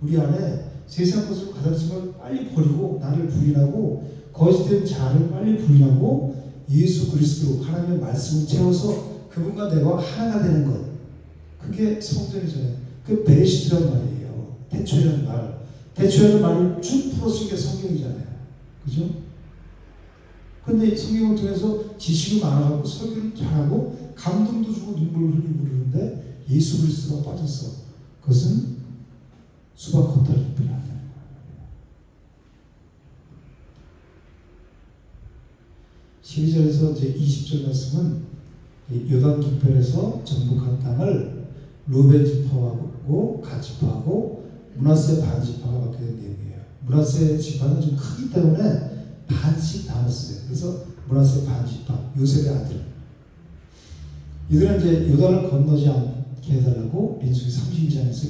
우리 안에 세상 것을 가졌지만 빨리 버리고 나를 부인하고 거짓된 자를 빨리 부인하고 예수 그리스도로 하나님의 말씀을 채워서 그분과 내가 하나가 되는 것. 그게 성전이잖아요. 그 베레시트란 말이에요. 태초라는 말. 태초라는 말을 쭉 풀어쓴 게 성경이잖아요. 그죠? 근데 성경을 통해서 지식이 많아가고 설교를 잘하고 감동도 주고 눈물을 흘리고 그러는데 예수 그리스도가 빠졌어. 그것은 수박 겉다리뿐이야. 12절에서 이제 20절 말씀은 이 요단 동편에서 정복한 땅을 루벤 지파하고 갓 지파하고 므낫세 반 지파가 맡게 된 내용이에요. 므낫세 지파는 좀 크기 때문에 반씩 나눴어요. 그래서 므낫세 반 지파, 요셉의 아들. 이들은 이제 요단을 건너지 않게 해달라고 민수기 32장에서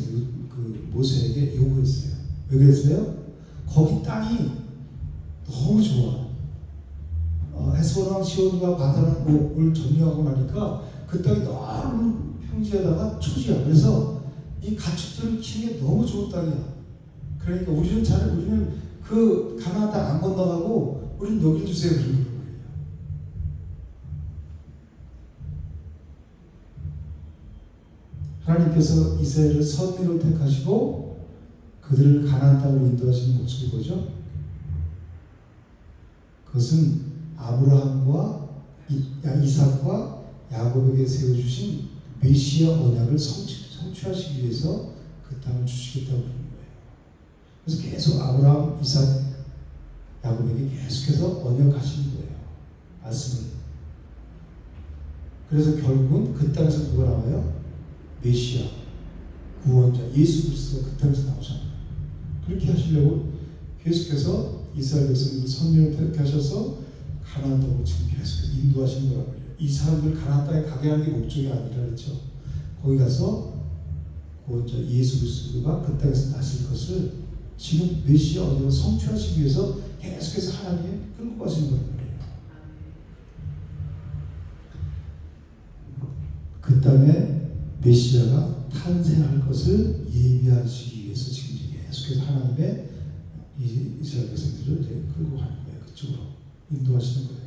그 모세에게 요구했어요. 왜 그랬어요? 거기 땅이 너무 좋아. 헤스본왕 시온과 바다를 점령하고 나니까 그 땅이 너무 평지에다가 초지야. 그래서 이 가축들을 키우기 너무 좋은 땅이야. 그러니까 우리는 그 가나안 땅 안 건너가고 우리는 여길 주세요. 그런 거예요. 하나님께서 이스라엘을 선민으로 택하시고 그들을 가나안 땅으로 인도하시는 목적이 뭐죠? 그것은 아브라함과 이삭과 야곱에게 세워주신 메시아 언약을 성취하시기 위해서 그 땅을 주시겠다고 그러는 거예요. 그래서 계속 아브라함, 이삭, 야곱에게 계속해서 언약하시는 거예요. 말씀을. 그래서 결국은 그 땅에서 누가 나와요? 메시아, 구원자, 예수 그리스도가 그 땅에서 나오잖아요. 그렇게 하시려고 계속해서 이스라엘 백성들을 선민으로 택하셔서 가나안 땅으로 지금 계속해서 인도하시는 거란 말이에요. 이 사람들 가나안 땅에 가게 하는 게 목적이 아니라 그렇죠. 거기 가서 구원자 예수 그리스도가 그 땅에서 나실 것을 지금 메시아 언약을 성취하시기 위해서 계속해서 하나님이 끌고 가시는 거란 말이에요. 그 땅에 메시아가 탄생할 것을 예비하시기 위해서 지금 계속해서 하나님의 이스라엘 백성들을 이제 끌고 가는 거예요. 그쪽으로 인도하시는 거예요.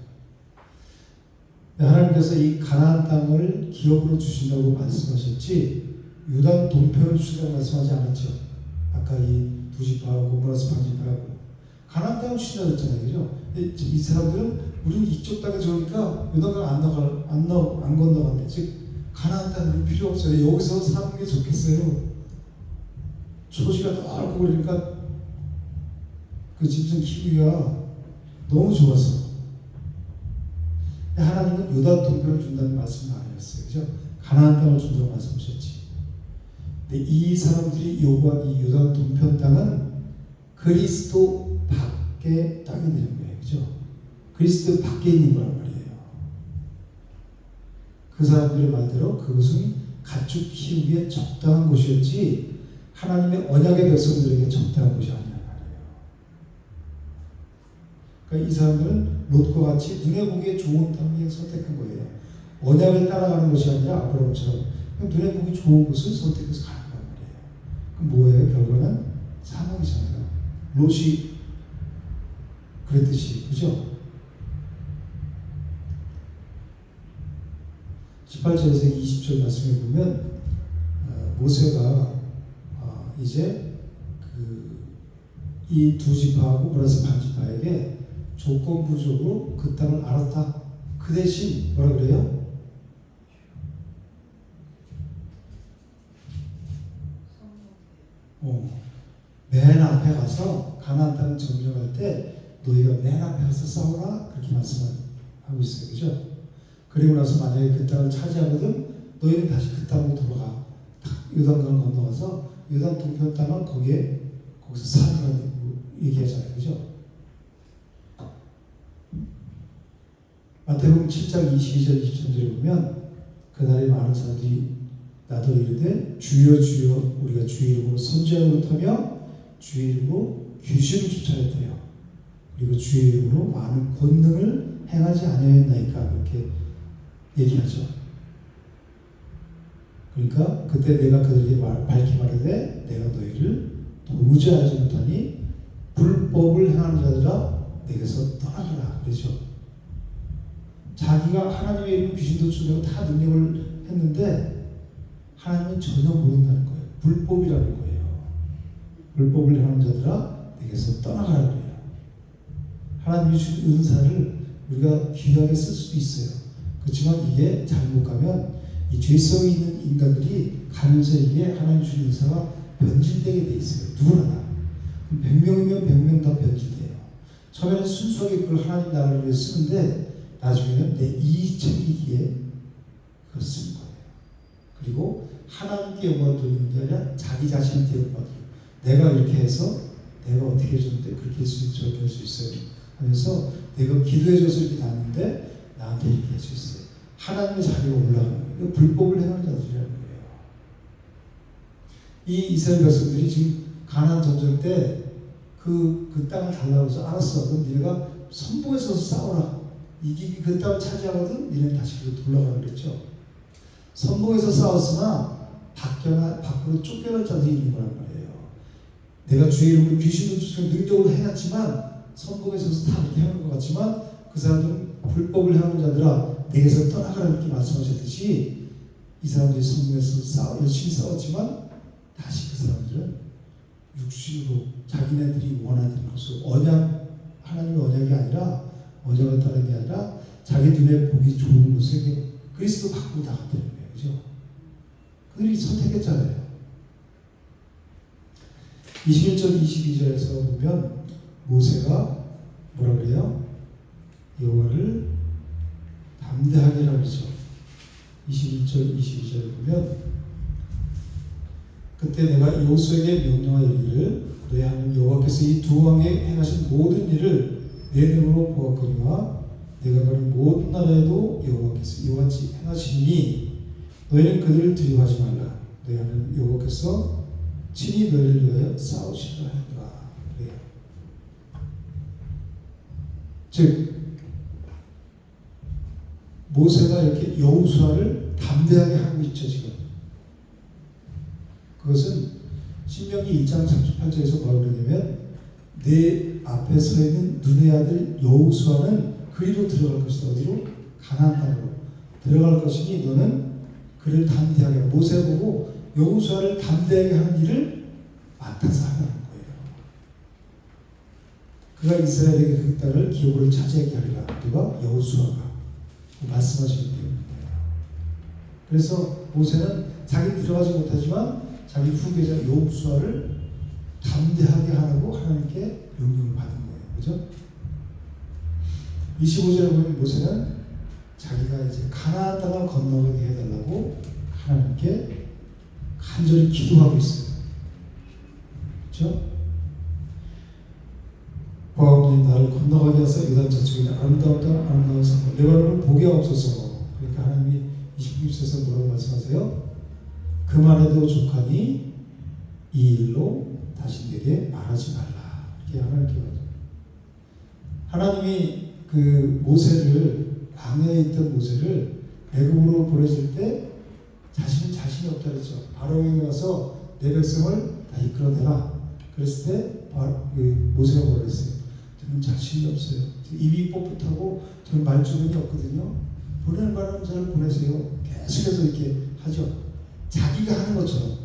하나님께서 이 가나안 땅을 기업으로 주신다고 말씀하셨지 유단 동편을 주신다고 말씀하지 않았죠. 아까 이 두 지파하고 므낫세 반 지파하고 가나안 땅을 주신다고 했잖아요. 그죠? 이 사람들은 우리는 이쪽 땅에 좋으니까 유단강 안 건너간대. 즉 가나안 땅은 필요 없어요. 여기서 사는 게 좋겠어요. 초지가 넓고 그러니까 그 짐승 키우기가 너무 좋아서. 하나님은 요단 동편을 준다는 말씀은 아니었어요. 그죠? 가나안 땅을 준다고 말씀하셨지. 근데 이 사람들이 요구한 이 요단 동편 땅은 그리스도 밖의 땅이 되는 거예요. 그죠? 그리스도 밖에 있는 거란 말이에요. 그 사람들의 말대로 그것은 가축 키우기에 적당한 곳이었지 하나님의 언약의 백성들에게 적당한 곳이 아니란 말이에요. 그러니까 이 사람들은 롯과 같이 눈에 보기에 좋은 땅을 선택한 거예요. 언약을 따라가는 것이 아니라 아브라함처럼 눈에 보기 좋은 곳을 선택해서 가는 거란 말이에요. 그럼 뭐예요? 결과는 사망이잖아요. 롯이 그랬듯이. 그죠? 18절에서 20절 말씀에 보면 모세가 이제 이 두 지파하고 므낫세 반 지파에게 조건부적으로 그 땅을 알았다. 그 대신 뭐라 그래요? 맨 앞에 가서 가나안 땅을 점령할 때 너희가 맨 앞에 가서 싸우라 그렇게 말씀하고 있어요. 그죠? 그리고 나서 만약에 그 땅을 차지하거든 너희는 다시 그 땅으로 돌아가. 요단강을 건너가서 요단 동편 땅을 거기서 살아라고 얘기하잖아요. 그죠? 마태복음 7장 22절 23절에 보면 그날에 많은 사람들이 나더러 이르되 주여 주여 우리가 주의 이름으로 선지자 노릇하며 주의 이름으로 귀신을 쫓아냈대요. 그리고 주의 이름으로 많은 권능을 행하지 아니하였나이까 그렇게 얘기하죠. 그러니까 그때 내가 그들에게 밝히 말하되 내가 너희를 도무지 알지 못하니 불법을 행하는 자들아 내게서 떠나가라 그러죠. 자기가 하나님의 이름 귀신도 쫓아내고 다 능력을 했는데 하나님은 전혀 모른다는 거예요. 불법이라는 거예요. 불법을 행하는 자들아 내게서 떠나가라 그래요. 하나님이 주신 은사를 우리가 귀하게 쓸 수도 있어요. 그렇지만 이게 잘못 가면 이 죄성이 있는 인간들이 가면서 이게 하나님 주신 은사가 변질되게 돼 있어요. 누구나 100명이면 100명 다 변질돼요. 처음에는 순수하게 그걸 하나님 나라를 위해 쓰는데 나중에는 내 이익 챙기기에 그걸 쓴 거예요. 그리고 하나님께 영광을 돌리는 게 아니라 자기 자신한테 영광을 돌리는, 내가 이렇게 해서 내가 어떻게 해줬는데 그렇게 할 수 있어요, 저렇게 할 수 있어요 하면서 내가 기도해줘서 이렇게 났는데 나한테 이렇게 할 수 있어요. 하나님의 자리가 올라가는 거예요. 이거 불법을 행하는 자들이라는 거예요. 이 이스라엘 백성들이 지금 가나안 전쟁 때 그 땅을 달라고 해서 알았어. 그럼 네가 선봉에 서서 싸워라. 이기기 그 땅을 차지하거든 니네는 다시 그로 돌아가라 그랬죠. 선봉에서 싸웠으나 밖으로 쫓겨날 자들이 있는 거란 말이에요. 내가 주의 이름으로 귀신도 쫓고 능력으로 해놨지만 선봉에서 다 그렇게 해놓은 것 같지만 그 사람들은 불법을 해오는 자들아 내게서 떠나가라 이렇게 말씀하셨듯이 이 사람들이 선봉에서 열심히 싸웠지만 다시 그 사람들은 육신으로 자기네들이 원하는 것을 하나님의 언약이 아니라 언약을 따르는 게 아니라 자기 눈에 보기 좋은 곳에 그리스도 밖으로 나갔다는 거예요. 그죠? 그들이 선택했잖아요. 21절 22절에서 보면 모세가 뭐라 그래요? 여호와를 담대하게 하라 그러죠. 21절 22절에 보면 그때 내가 여호수아에게 명령하여 이르기를 너희 하나님 여호와께서 이 두 왕에 행하신 모든 일을 내 눈으로 보았거니와 내가 가는 모든 나라에도 여호와께서 이와 같이 행하시니 너희는 그들을 두려워하지 말라. 너희 하나님 여호와께서 친히 너희를 위하여 싸우시리라 하니라. 그래요. 즉 모세가 이렇게 여호수아를 담대하게 하고 있죠. 지금 그것은 신명기 1장 38절에서 뭐라고 그러냐면 내 앞에 서 있는 눈의 아들 여호수아는 그리로 들어갈 것이다. 어디로? 가나안 땅으로 들어갈 것이니 너는 그를 담대하게 하라. 모세 보고 여호수아를 담대하게 하는 일을 맡아서 하라는 거예요. 그가 이스라엘에게 그 땅을 기업으로 차지하게 하리라. 누가? 여호수아가 말씀하시기 때문이에요. 그래서 모세는 자기 들어가지 못하지만 자기 후계자 여호수아를 담대하게 하라고 하나님께 명령을 받은 거예요. 그죠? 25절에 보면 모세는 자기가 이제 가나안 땅을 건너가게 해달라고 하나님께 간절히 기도하고 있어요. 그렇죠? 보아오니 나를 건너가게 하사 요단 저쪽에 있는 아름다운 땅 아름다운 산과 레바논을 보게 하옵소서. 그러니까 하나님이 26절에서 뭐라고 말씀하세요? 그만해도 족하니 이 일로 다시 내게 말하지 말라. 이렇게 하나님께 말하죠. 하나님이 그 모세를 광야에 있던 모세를 애굽으로 보내실 때 자신이 없다 그랬죠. 바로에게 가서 내 백성을 다 이끌어내라. 그랬을 때 모세가 뭐라 그랬어요? 저는 자신이 없어요. 입이 뻣뻣하고 저는 말주변이 없거든요. 보낼 만한 자를 보내세요. 계속해서 이렇게 하죠. 자기가 하는 것처럼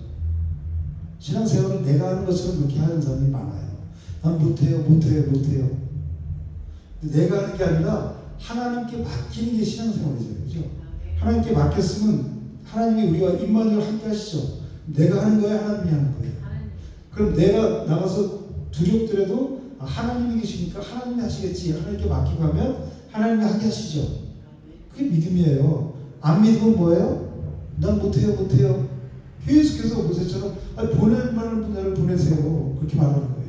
신앙생활을 내가 하는 것처럼 그렇게 하는 사람이 많아요. 난 못해요. 근데 내가 하는 게 아니라 하나님께 맡기는 게 신앙생활이잖아요. 그죠? 하나님께 맡겼으면 하나님이 우리와 임마누엘 함께 하시죠. 내가 하는 거야, 하나님이 하는 거예요. 그럼 내가 나가서 두렵더라도 하나님이 계시니까 하나님이 하시겠지. 하나님께 맡기고 하면 하나님이 하게 하시죠. 그게 믿음이에요. 안 믿으면 뭐예요? 난 못해요. 계속해서 모세처럼 보낼 만한 분야를 보내세요. 그렇게 말하는 거예요.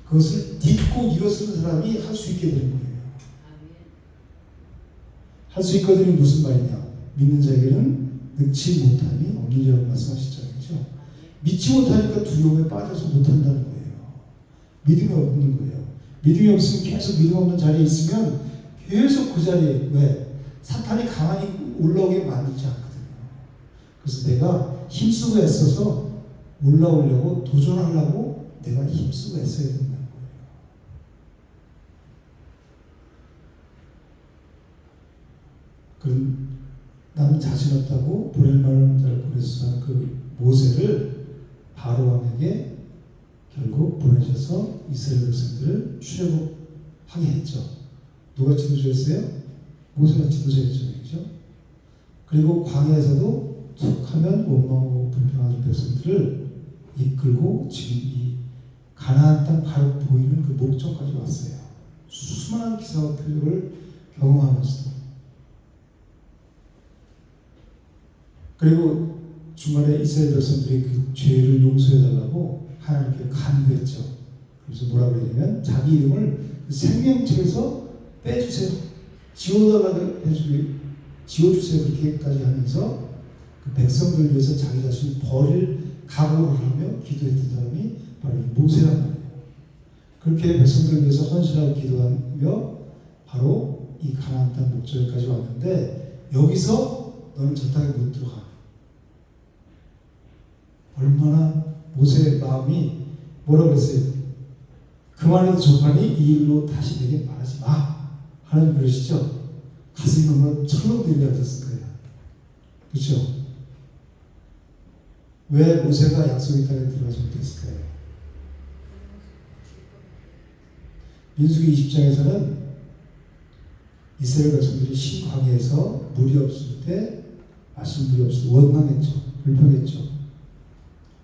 그것을 딛고 일어서는 사람이 할 수 있게 되는 거예요. 할 수 있거든요. 무슨 말이냐? 믿는 자에게는 능치 못함이 없느니라고 말씀하시잖아요. 그렇죠? 믿지 못하니까 두려움에 빠져서 못한다는 거예요. 믿음이 없는 거예요. 믿음이 없으면 계속 믿음 없는 자리에 있으면 계속 그 자리에 왜? 사탄이 가만히 올라오게 만들지 않거든요. 그래서 내가 힘쓰고 애써서 올라오려고 도전하려고 내가 힘쓰고 애써야 된다는 거예요. 그럼 나는 자신 없다고 보낼 만한 자를 보내서 그 모세를 바로 왕에게 결국 보내셔서 이스라엘 백성들을 출애굽하게 했죠. 누가 지도자였어요? 모세가 지도자였죠. 그렇죠? 그리고 광야에서도 툭하면 원망하고 불평하는 백성들을 이끌고 지금 이 가나안 땅 바로 보이는 그 목적까지 왔어요. 수많은 기사와 표적을 경험하면서. 그리고 중간에 이스라엘 백성들이 그 죄를 용서해달라고 하나님께 간구했죠. 그래서 뭐라 그러냐면 자기 이름을 그 생명책에서 빼주세요. 지워달라고 지워주세요. 그렇게까지 하면서 그 백성들을 위해서 자기 자신을 버릴 각오를 하며 기도했던 사람이 바로 모세란 말이에요. 그렇게 백성들을 위해서 헌신하고 기도하며 바로 이 가나안 땅 목적에까지 왔는데 여기서 너는 저 땅에 못 들어가. 얼마나 모세의 마음이 뭐라 그랬어요? 그만해도 좋으니 이 일로 다시 내게 말하지 마. 하나님 그러시죠? 가슴이 너무 철렁들이 같았을 거예요. 그렇죠? 왜 모세가 약속의 땅에 들어가지 못했을까요? 민수기 20장에서는 이스라엘 백성들이 신광야에서 물이 없을 때 마실 물이 없을 때 원망했죠. 불평했죠.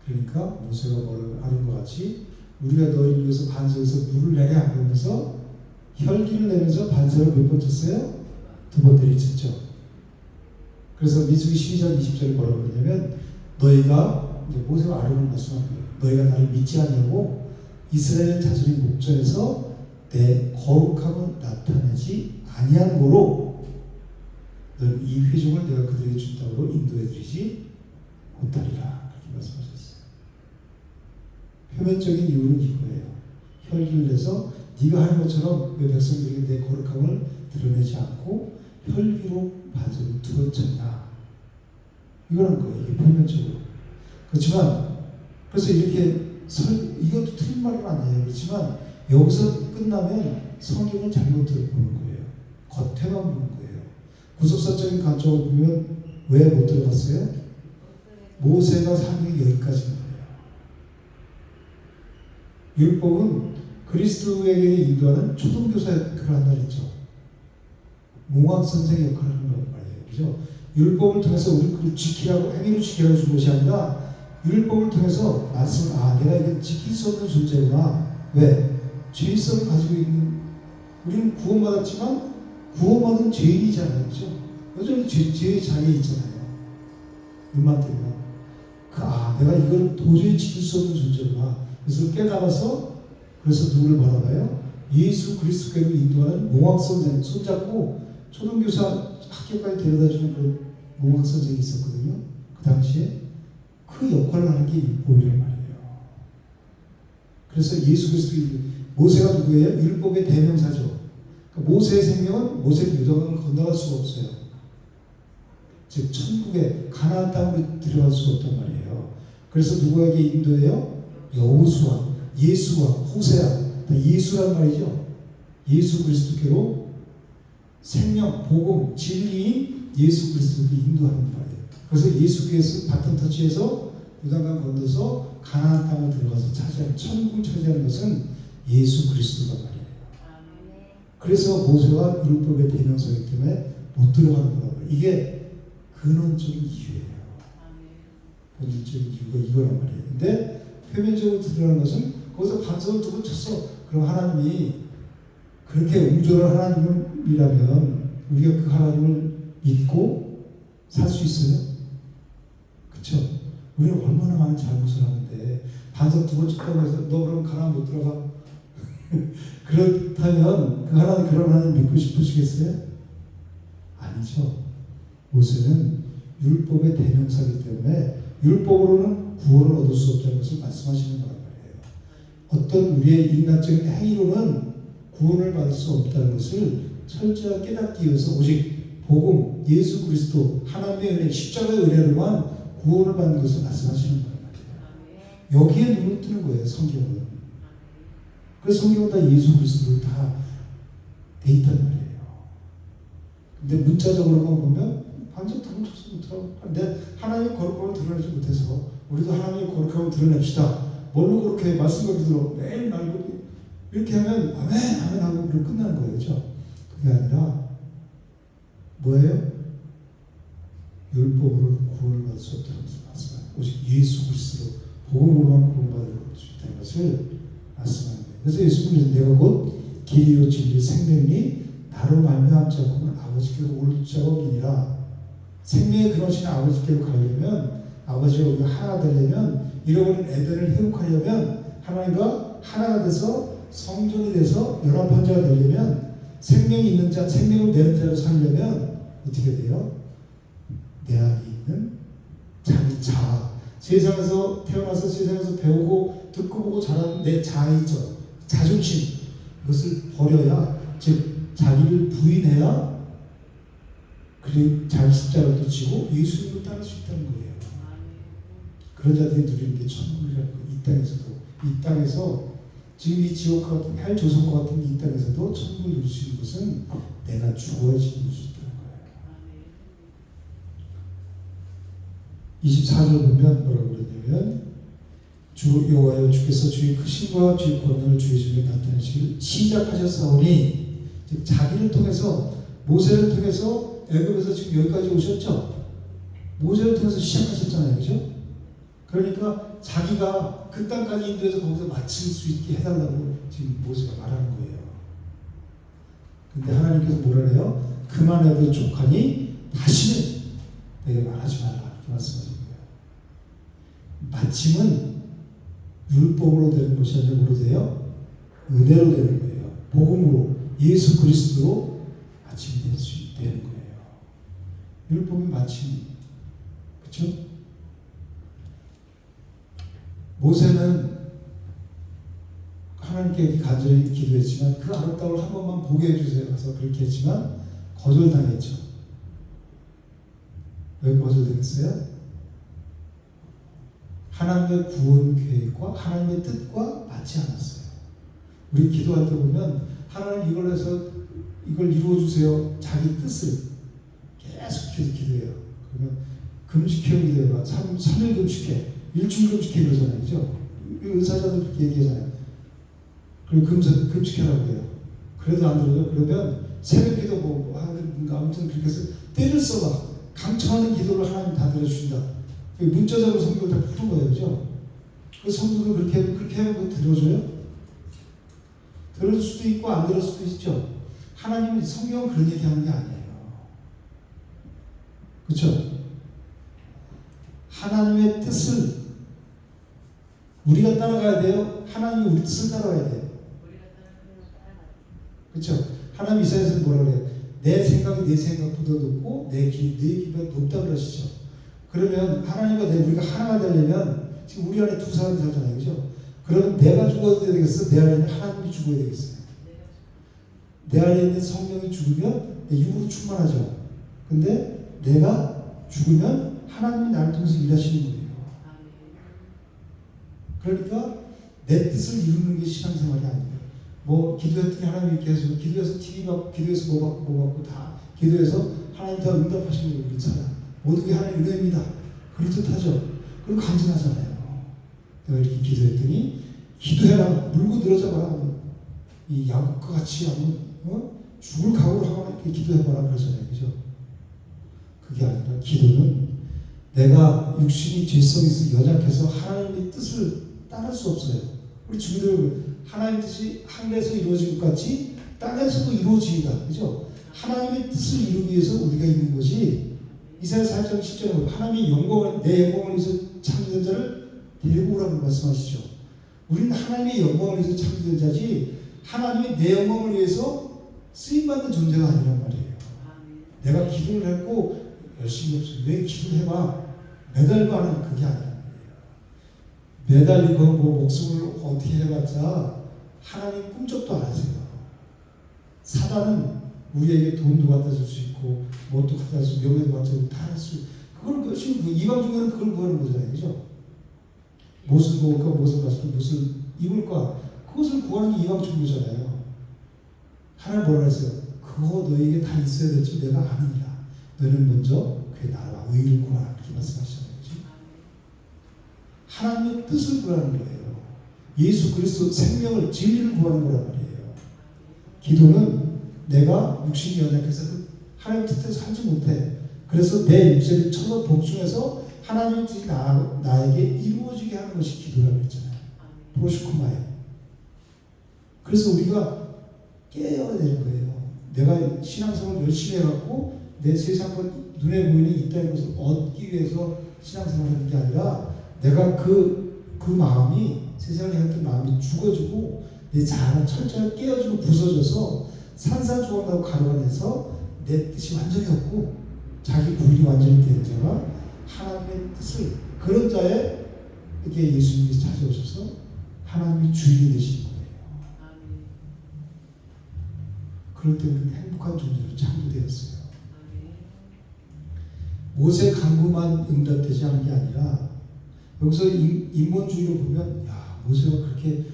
그러니까 모세가 뭐를 하는 것 같이 우리가 너희를 위해서 반석에서 물을 내랴 그러면서 혈기를 내면서 반석을 몇 번 쳤어요? 2번 때리쳤죠. 그래서 민수기 12장 20절에 뭐라고 그러냐면 너희가 이제 모세가 아론을 말씀한 거예요. 너희가 나를 믿지 않냐고 이스라엘 자손의 목전에서 내 거룩함을 나타내지 아니함으로 너희 이 회중을 내가 그들에게 준 땅으로 인도해드리지 못하리라. 그렇게 말씀하셨어요. 표면적인 이유는 이거예요. 혈기를 내서 네가 하는 것처럼 왜 백성들에게 내 거룩함을 드러내지 않고 혈기로 반석을 두었잖냐. 이거란 거예요. 이게 표면적으로. 그렇지만 그래서 이렇게 이것도 틀린 말은 아니에요. 그렇지만 여기서 끝나면 성경을 잘못 보는 거예요. 겉에만 보는 거예요. 구속사적인 관점으로 보면 왜 못 들어갔어요? 모세가 사는 게 여기까지인 거예요. 율법은 그리스도에게 인도하는 초등교사 역할을 한다 했죠. 몽학 선생의 역할을 하는 거란 말이에요. 그죠? 율법을 통해서 우리 지키라고 행위를 지키라고 준 것이 아니라 율법을 통해서 말씀 내가 이거 지킬 수 없는 존재구나. 왜? 죄성을 가지고 있는 우리는 구원받았지만 구원받은 죄인이잖아요. 그죠? 여전히 죄의 자리에 있잖아요. 눈만 뜨면 내가 이걸 도저히 지킬 수 없는 존재구나. 그래서 깨달아서 그래서 누구를 바라봐요? 예수 그리스도께로 인도하는 몽학 선생 손잡고 초등교사 학교까지 데려다주는 그런 몽학 선생이 있었거든요. 그 당시에 그 역할을 하는 게 율법이란 말이에요. 그래서 예수 그리스도 모세가 누구예요? 율법의 대명사죠. 그러니까 모세의 생명은 모세의 유다강을 건너갈 수가 없어요. 즉 천국에 가나안 땅으로 들어갈 수가 없단 말이에요. 그래서 누구에게 인도해요? 여호수아, 예수와 호세아, 예수란 말이죠. 예수 그리스도께로 생명, 복음, 진리인 예수 그리스도를 인도하는 말이에요. 그래서 예수께서 바톤 터치해서 요단강 건너서 가나안 땅을 들어가서 차지하는 천국을 차지하는 것은 예수 그리스도란 말이에요. 그래서 모세가 율법의 대명사이기 때문에 못 들어가는 거라고요. 이게 근원적인 이유예요. 본질적인 이유가 이거란 말이에요. 근데 표면적으로 드러나는 것은 거기서 반석을 두고 쳤어. 그럼 하나님이 그렇게 옹졸한 하나님이라면 우리가 그 하나님을 믿고 살 수 있어요? 그렇죠? 우리는 얼마나 많은 잘못을 하는데 반석 두고 쳤다고 해서 너 그럼 가나안 못 들어가? 그렇다면 그 하나님 그런 하나님 믿고 싶으시겠어요? 아니죠. 모세는 율법의 대명사이기 때문에 율법으로는 구원을 얻을 수 없다는 것을 말씀하시는 거란 말이에요. 어떤 우리의 인간적인 행위로는 구원을 받을 수 없다는 것을 철저하게 깨닫기 위해서 오직 복음, 예수 그리스도, 하나님의 은혜, 십자가의 은혜로만 구원을 받는 것을 말씀하시는 거란 말이에요. 여기에 눈을 뜨는 거예요, 성경은. 그래서 성경은 다 예수 그리스도로 다 돼 있단 말이에요. 근데 문자적으로만 보면 반석 두고 쳤어 못하고 근데 하나님의 거룩함을 드러내지 못해서 우리도 하나님의 거룩함을 드러냅시다. 뭘로 그렇게 말씀을 들어 매일 말고 이렇게 하면 아멘 아멘 하고 그리고 끝나는 거예요. 그렇죠? 그게 아니라 뭐예요? 율법으로 구원을 받을 수 없다는 것을 말씀하는 거예요. 오직 예수 그리스도 복음으로만 구원받을 수 있다는 것을 말씀하는 거예요. 그래서 예수님은 내가 곧 길이요 진리 생명이니 나로 말미암지 않고는 아버지께로 올 자가 없느니라. 생명의 근원이신 아버지께로 가려면, 아버지와 우리가 하나가 되려면, 잃어버린 에덴을 회복하려면, 하나님과 하나가 돼서 성전이 돼서 연합한 자가 되려면, 생명이 있는 자, 생명을 내는 자로 살려면 어떻게 돼요? 내 안에 있는 자기 자아, 세상에서 태어나서 세상에서 배우고 듣고 보고 자라는 내 자아이죠. 자존심, 이것을 버려야, 즉 자기를 부인해야 그리고 자기 십자가를 또 지고 예수님을 따를 수 있다는 거예요. 그런 자들이 누리는 게 천국이라는 거예요. 이 땅에서도. 이 땅에서 지금 이 지옥과 같은 헬 조선과 같은 이 땅에서도 천국을 누릴 수 있는 것은 내가 죽어야지 누릴 수 있다는 거예요. 24절 보면 뭐라고 그러냐면 주 여호와여 주께서 주의 크심과 주의 권능을 주의 집에 나타내시길 시작하셨사오니, 즉 자기를 통해서, 모세를 통해서 애굽에서 지금 여기까지 오셨죠. 모세를 통해서 시작하셨잖아요, 그죠? 그러니까 자기가 그 땅까지 인도해서 거기서 마칠 수 있게 해달라고 지금 모세가 말하는 거예요. 근데 하나님께서 뭐라 해요? 그만해도 족하니 다시는 내게 말하지 말라, 이렇게 말씀하신 거예요. 마침은 율법으로 되는 것이 아니라 뭐로 돼요? 은혜로 되는 거예요. 복음으로, 예수 그리스도로 마침이 될 수 있다는 거예요. 율법이 마침, 그렇죠? 모세는 하나님께 간절히 기도했지만 그 아름다움을 한 번만 보게 해주세요 해서 그렇게 했지만 거절당했죠. 왜 거절당했어요? 하나님의 구원 계획과 하나님의 뜻과 맞지 않았어요. 우리 기도할 때 보면 하나님 이걸 해서 이걸 이루어주세요, 자기 뜻을 계속 기도해요. 그러면 금식해 기도해봐. 3일 금식해, 일주일 금식해 그러잖아요, 그죠? 의사자들 그렇게 얘기하잖아요. 그리고 금식해라고 해요. 그래도 안 들어요. 그러면 새벽 기도 아무튼 그렇게 해서 때를 써봐. 강청하는 기도를 하나님 다 들어주신다. 문자적으로 성경을 다 푸는 거예요, 그죠? 그 성도들 그렇게 하면 들어줘요? 들어줄 수도 있고 안 들을 수도 있죠. 하나님은 성경은 그런 얘기하는 게 아니에요. 그렇죠? 하나님의 뜻을 우리가 따라가야 돼요. 하나님이 우리 뜻을 따라가야 돼요. 그렇죠? 하나님 이사야서는 뭐라 그래요? 내 생각이 내 생각보다 높고 내 기가 높다 그러시죠. 그러면 하나님과 우리가 하나가 되려면 지금 우리 안에 두 사람이 살잖아요, 그죠? 그러면 내가 죽어야 되겠어? 내 안에 있는 하나님이 죽어야 되겠어요? 내 안에 있는 성령이 죽으면 내 육으로 충만하죠. 근데 내가 죽으면 하나님이 나를 통해서 일하시는 거예요. 그러니까 내 뜻을 이루는 게 신앙생활이 아니에요. 뭐 기도했더니 하나님이 이렇게 해서 기도해서 TV 받고 기도해서 뭐 받고 다 기도해서 하나님 다 응답하시는 거예요. 우리 사람 모든 게 하나님 은혜입니다. 그렇듯하죠. 그리고 간증하잖아요. 내가 이렇게 기도했더니 기도해라, 물고 늘어져봐라, 이 야곱과 같이 한번 죽을 각오를 하고 이렇게 기도해봐라 그러잖아요, 그죠? 그게 아니라 기도는 내가 육신이 죄성이 있어 연약해서 하나님의 뜻을 따를 수 없어요. 우리 주기도를 하나님의 뜻이 하늘에서 이루어진 것 같이 땅에서도 이루어지이다, 그죠? 하나님의 뜻을 이루기 위해서 우리가 있는 것이 이사야 4장 10절에 보면 하나님의 영광을, 내 영광을 위해서 창조된 자를 데리고 오라고 말씀하시죠. 우리는 하나님의 영광을 위해서 창조된 자지 하나님의 내 영광을 위해서 쓰임받는 존재가 아니란 말이에요. 내가 기도를 했고 열심히 했어요. 왜 기도를 해봐? 매달고 하는 그게 아니란 말이에요. 매달리고 뭐 목숨을 어떻게 해봤자 하나님 꿈쩍도 안 하세요. 사단은 우리에게 돈도 갖다 줄 수 있고 뭣도 갖다 줄 수 있고 명예도 갖다 줄 수 있고 다 할 수 있고 그걸 열심히 이방 중에는 그걸 구하는 거잖아요, 그죠? 무엇을 먹을까, 무엇을 마실까, 무엇을 입을까, 그것을 구하는 게 이방 종교잖아요. 하나님 뭐라 했어요? 그거 너에게 다 있어야 될지 내가 아느니라. 너는 먼저 그의 나라와 의를 구하라, 이렇게 말씀하시잖아요. 하나님의 뜻을 구하는 거예요. 예수 그리스도 생명을, 진리를 구하는 거란 말이에요. 기도는 내가 육신이 연약해서 하나님 뜻대로 살지 못해. 그래서 내 육체를 쳐서 복종해서 하나님의 뜻이 나에게 이루어지게 하는 것이 기도라고 했잖아요. 프로시코마에. 그래서 우리가 깨어야 되는 거예요. 내가 신앙생활을 열심히 해갖고 내 세상과 눈에 보이는 이 땅의 것을 얻기 위해서 신앙생활을 하는 게 아니라 내가 그 마음이 세상에 했던 마음이 죽어지고 내 자아는 철저하게 깨어지고 부서져서 산산조각나고 가로가내서 내 뜻이 완전히 없고 자기 부인이 완전히 된 자가 하나님의 뜻을 그런 자에 이렇게 예수님이 찾아오셔서 하나님의 주인이 되신 거예요. 그럴 때 우리는 행복한 존재로 창조되었어요. 모세 강구만 응답되지 않은 게 아니라 여기서 인본주의로 보면 야 모세가 그렇게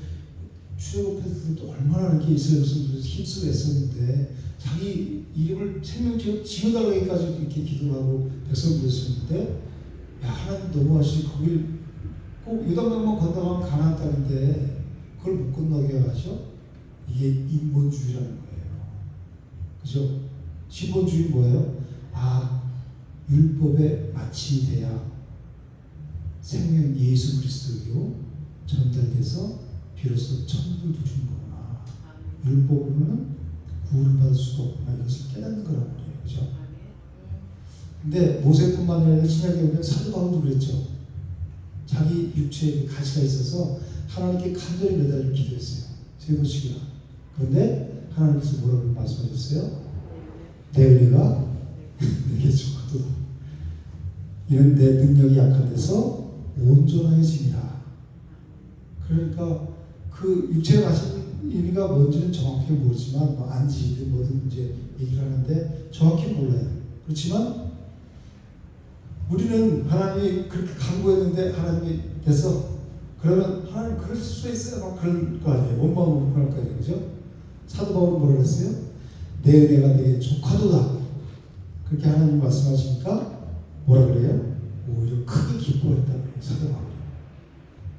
출애굽했을 때 얼마나 이렇게 이스라엘 백성들을 힘쓰고 애썼는데 자기 이름을 생명체로 지어달라기까지 이렇게 기도하고 백성들을 했었는데 야 하나님 너무하시니 거길 꼭 요단강만 건너가면 가나안 땅인데 그걸 못 건너게 하죠. 이게 인본주의라는 거예요. 그죠? 신본주의 뭐예요? 율법에 마치 돼야 생명 예수 그리스도로 전달돼서 비로소 천국을 누리는 거구나. 율법으로는 구원을 받을 수가 없구나. 이것을 깨닫는 거란 말이에요. 그죠? 근데 모세뿐만 아니라 신약에 보면 사도 바울도 그랬죠. 자기 육체에 가시가 있어서 하나님께 간절히 매달려 기도했어요. 세 번씩이나. 그런데 하나님께서 뭐라고 말씀하셨어요? 내 은혜가 내게 좋거든. 이런 내 능력이 약한 데서 온전해지니라. 그러니까 그 육체에 가신 의미가 뭔지는 정확히 모르지만 뭐 안지든 뭐든 이제 얘기를 하는데 정확히 몰라요. 그렇지만 우리는 하나님이 그렇게 강구했는데 하나님이 됐어. 그러면 하나님 그럴 수 있어요. 막 그럴 거 아니에요. 원망으로 그럴 거 아니에요. 그죠? 사도 바울은 뭐라고 했어요? 내 은혜가 내게 족하도다. 그렇게 하나님이 말씀하시니까 뭐라 그래요? 오히려 크게 기뻐했다 그래요. 사도 바울이.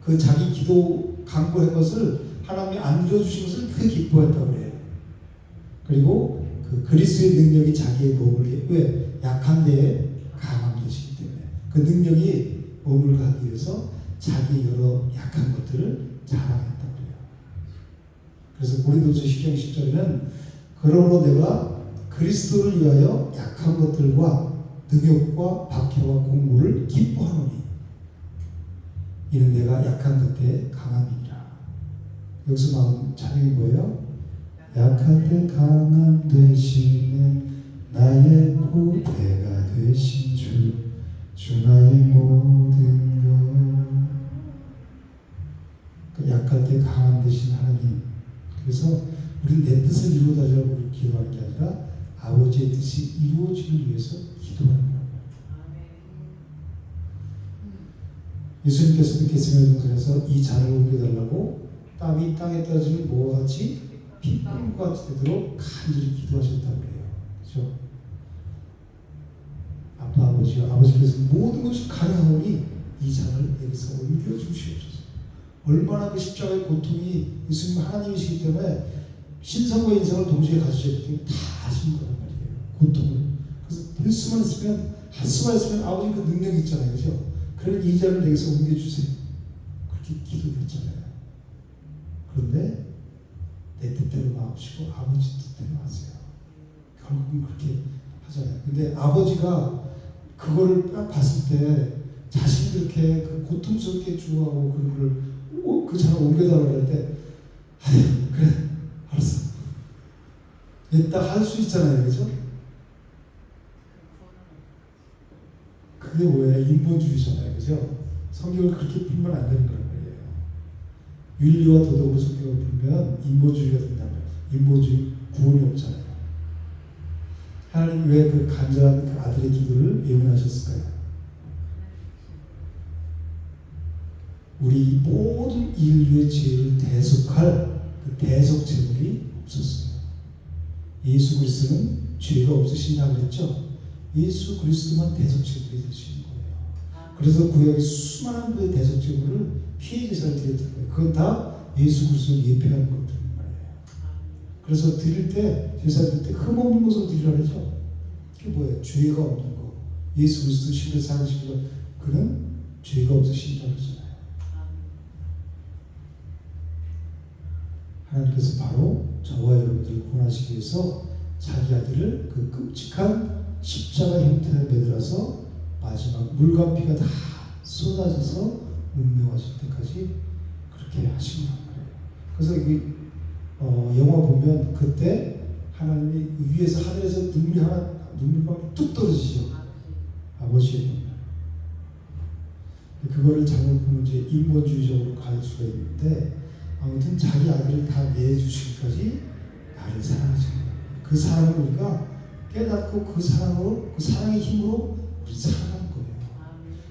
그 자기 기도 강구한 것을 하나님이 안 이루어주신 것을 크게 기뻐했다 그래요. 그리고 그 그리스도의 능력이 자기의 몸을 왜? 약한 데에 강함 되시기 때문에 그 능력이 몸을 가기 위해서 자기 여러 약한 것들을 자랑했다 그래요. 그래서 고린도서 10장 10절에는 그러므로 내가 그리스도를 위하여 약한 것들과 능욕과 박해와 공고를 기뻐하노니 이는 내가 약한 것에 강함이니라. 여기서 나온 찬양이 뭐예요? 약할 때 강함 되시는 나의 보배가 되신 주 나의 모든 것. 그 약할 때 강함 되신 하나님. 그래서 우리는 내 뜻을 이루어달라고 기도하는 게 아니라 아버지의 뜻이 이루어지기 위해서 기도하는 거예요. 예수님께서도 겟세마네 동산에서 이 잔을 옮겨달라고 땀이 땅에 떨어지는 뭐와 같이 핏방울과 같이 되도록 간절히 기도하셨다고 그래요. 그렇죠? 아버지께서 모든 것이 가능하오니 이 잔을 여기서 옮겨주시옵소서. 얼마나 그 십자가의 고통이 예수님 하나님이시기 때문에 신성과 인성을 동시에 가지셨기 때문에 다 아신 거란 말이에요. 고통을. 그래서 될 수만 있으면 할 수만 있으면 아버지 그 능력이 있잖아요. 그죠? 그러니 이 잔을 여기서 옮겨주세요. 그렇게 기도했잖아요. 그런데 내 뜻대로 마옵시고 아버지 뜻대로 하세요. 결국은 그렇게 하잖아요. 근데 아버지가 그거를 딱 봤을 때 자신이 그렇게 그 고통스럽게 죽어가고 그런 걸 그 잔을 옮겨달라고 할 때 그래 알았어. 딱 할 수 있잖아요. 그죠? 그게 뭐예요? 인본주의잖아요. 그죠? 성경을 그렇게 풀면 안 되는 거란 말이에요. 윤리와 도덕으로 성경을 풀면 인본주의가 된다는 거예요. 인본주의 구원이 없잖아요. 하나님 왜 그 간절한 그 아들의 기도를 예언하셨을까요? 우리 모든 인류의 죄를 대속할 그 대속 제물이 없었어요. 예수 그리스도는 죄가 없으시냐고 그랬죠? 예수 그리스도만 대속 제물이 되시는 거예요. 그래서 구약의 수많은 그 대속 제물을 피해 제사를 드렸던 거예요. 그건 다 예수 그리스도를 예표하는 것들인 말이에요. 그래서 드릴 때 제사 드릴 때 흠없는 것으로 드리라 그러죠. 그게 뭐예요? 죄가 없는 거. 예수 그리스도 신을 사랑하시고 그는 죄가 없으신다고 그러잖아요. 하나님께서 바로 저와 여러분들을 구원하시기 위해서 자기 아들을 그 끔찍한 십자가 형태를 매달아서 마지막 물과 피가 다 쏟아져서 운명하실 때까지 그렇게 하신 거예요. 그래서 이 영화 보면 그때 하나님이 위에서 하늘에서 눈물방울이 뚝 떨어지죠. 아버지의 눈물. 그거를 잘못 보면 이제 인본주의적으로 갈 수가 있는데 아무튼 자기 아들을 다 내주시기까지 나를 사랑하신 거예요. 그 사랑을 우리가 깨닫고 그 사랑의 힘으로 우리 살아가는 거예요.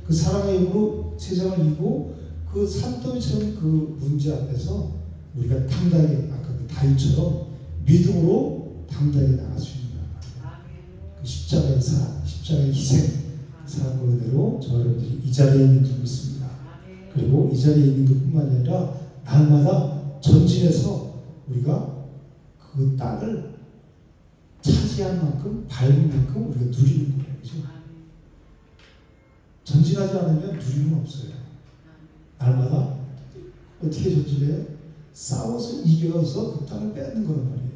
그 사랑의 힘으로 세상을 이기고 그 산더미처럼 그 문제 앞에서 우리가 당당하게 아까 그 다윗처럼 믿음으로 당당하게 나갈 수 있는 거예요. 그 십자가의 사랑, 십자가의 희생, 그 사랑 그대로 저 여러분들이 이 자리에 있는 줄 믿습니다. 그리고 이 자리에 있는 것뿐만 아니라 날마다 전진해서 우리가 그 땅을 차지한 만큼 밟은 만큼 우리가 누리는 거예요. 그죠? 전진하지 않으면 누리는 없어요. 날마다 어떻게 전진해요? 싸워서 이겨서 그 땅을 뺏는 거란 말이에요.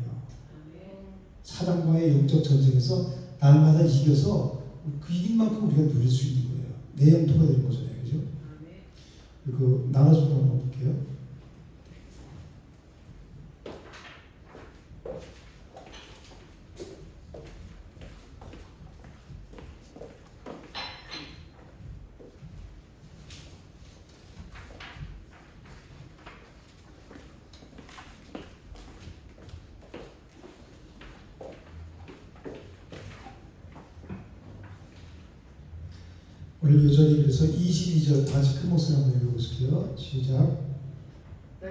사단과의 영적 전쟁에서 날마다 이겨서 그 이긴 만큼 우리가 누릴 수 있는 거예요. 내 영토가 되는 거잖아요. 그죠? 그 나눠서 한번 볼게요. 오늘 요절이 그래서 22절 다시 큰 목소리 한번 읽어보실게요. 시작.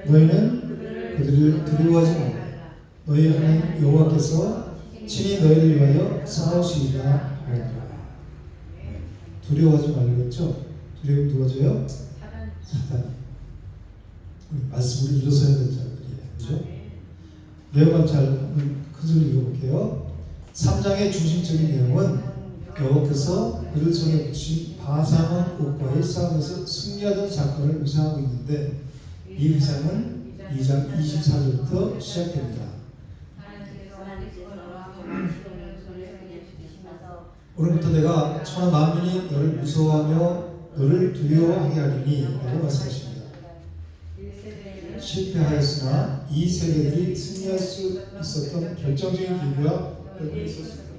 너희는 그들을 두려워하지 말라. 너희 하나님 여호와께서 친히 너희를 위하여 싸우시리라 하였노라. 두려워하지 말라 그랬죠? 두려움 누가 줘요? 사단이. 말씀을 일어서야 되는 자들이에요. 그죠? 내용만 잘 큰 소리 읽어볼게요. 3장의 중심적인 내용은 여호와께서 그를 손에 붙인 바사몬 왕과의 싸움에서 승리하던 사건을 묘사하고 있는데 이 묘사는 2장 24절부터 시작됩니다. 오늘부터 내가 천하 만민이 너를 무서워하며 너를 두려워하게 하리니 라고 말씀하십니다. 실패하였으나 이 세대들이 승리할 수 있었던 결정적인 기회가 여기 있었습니다.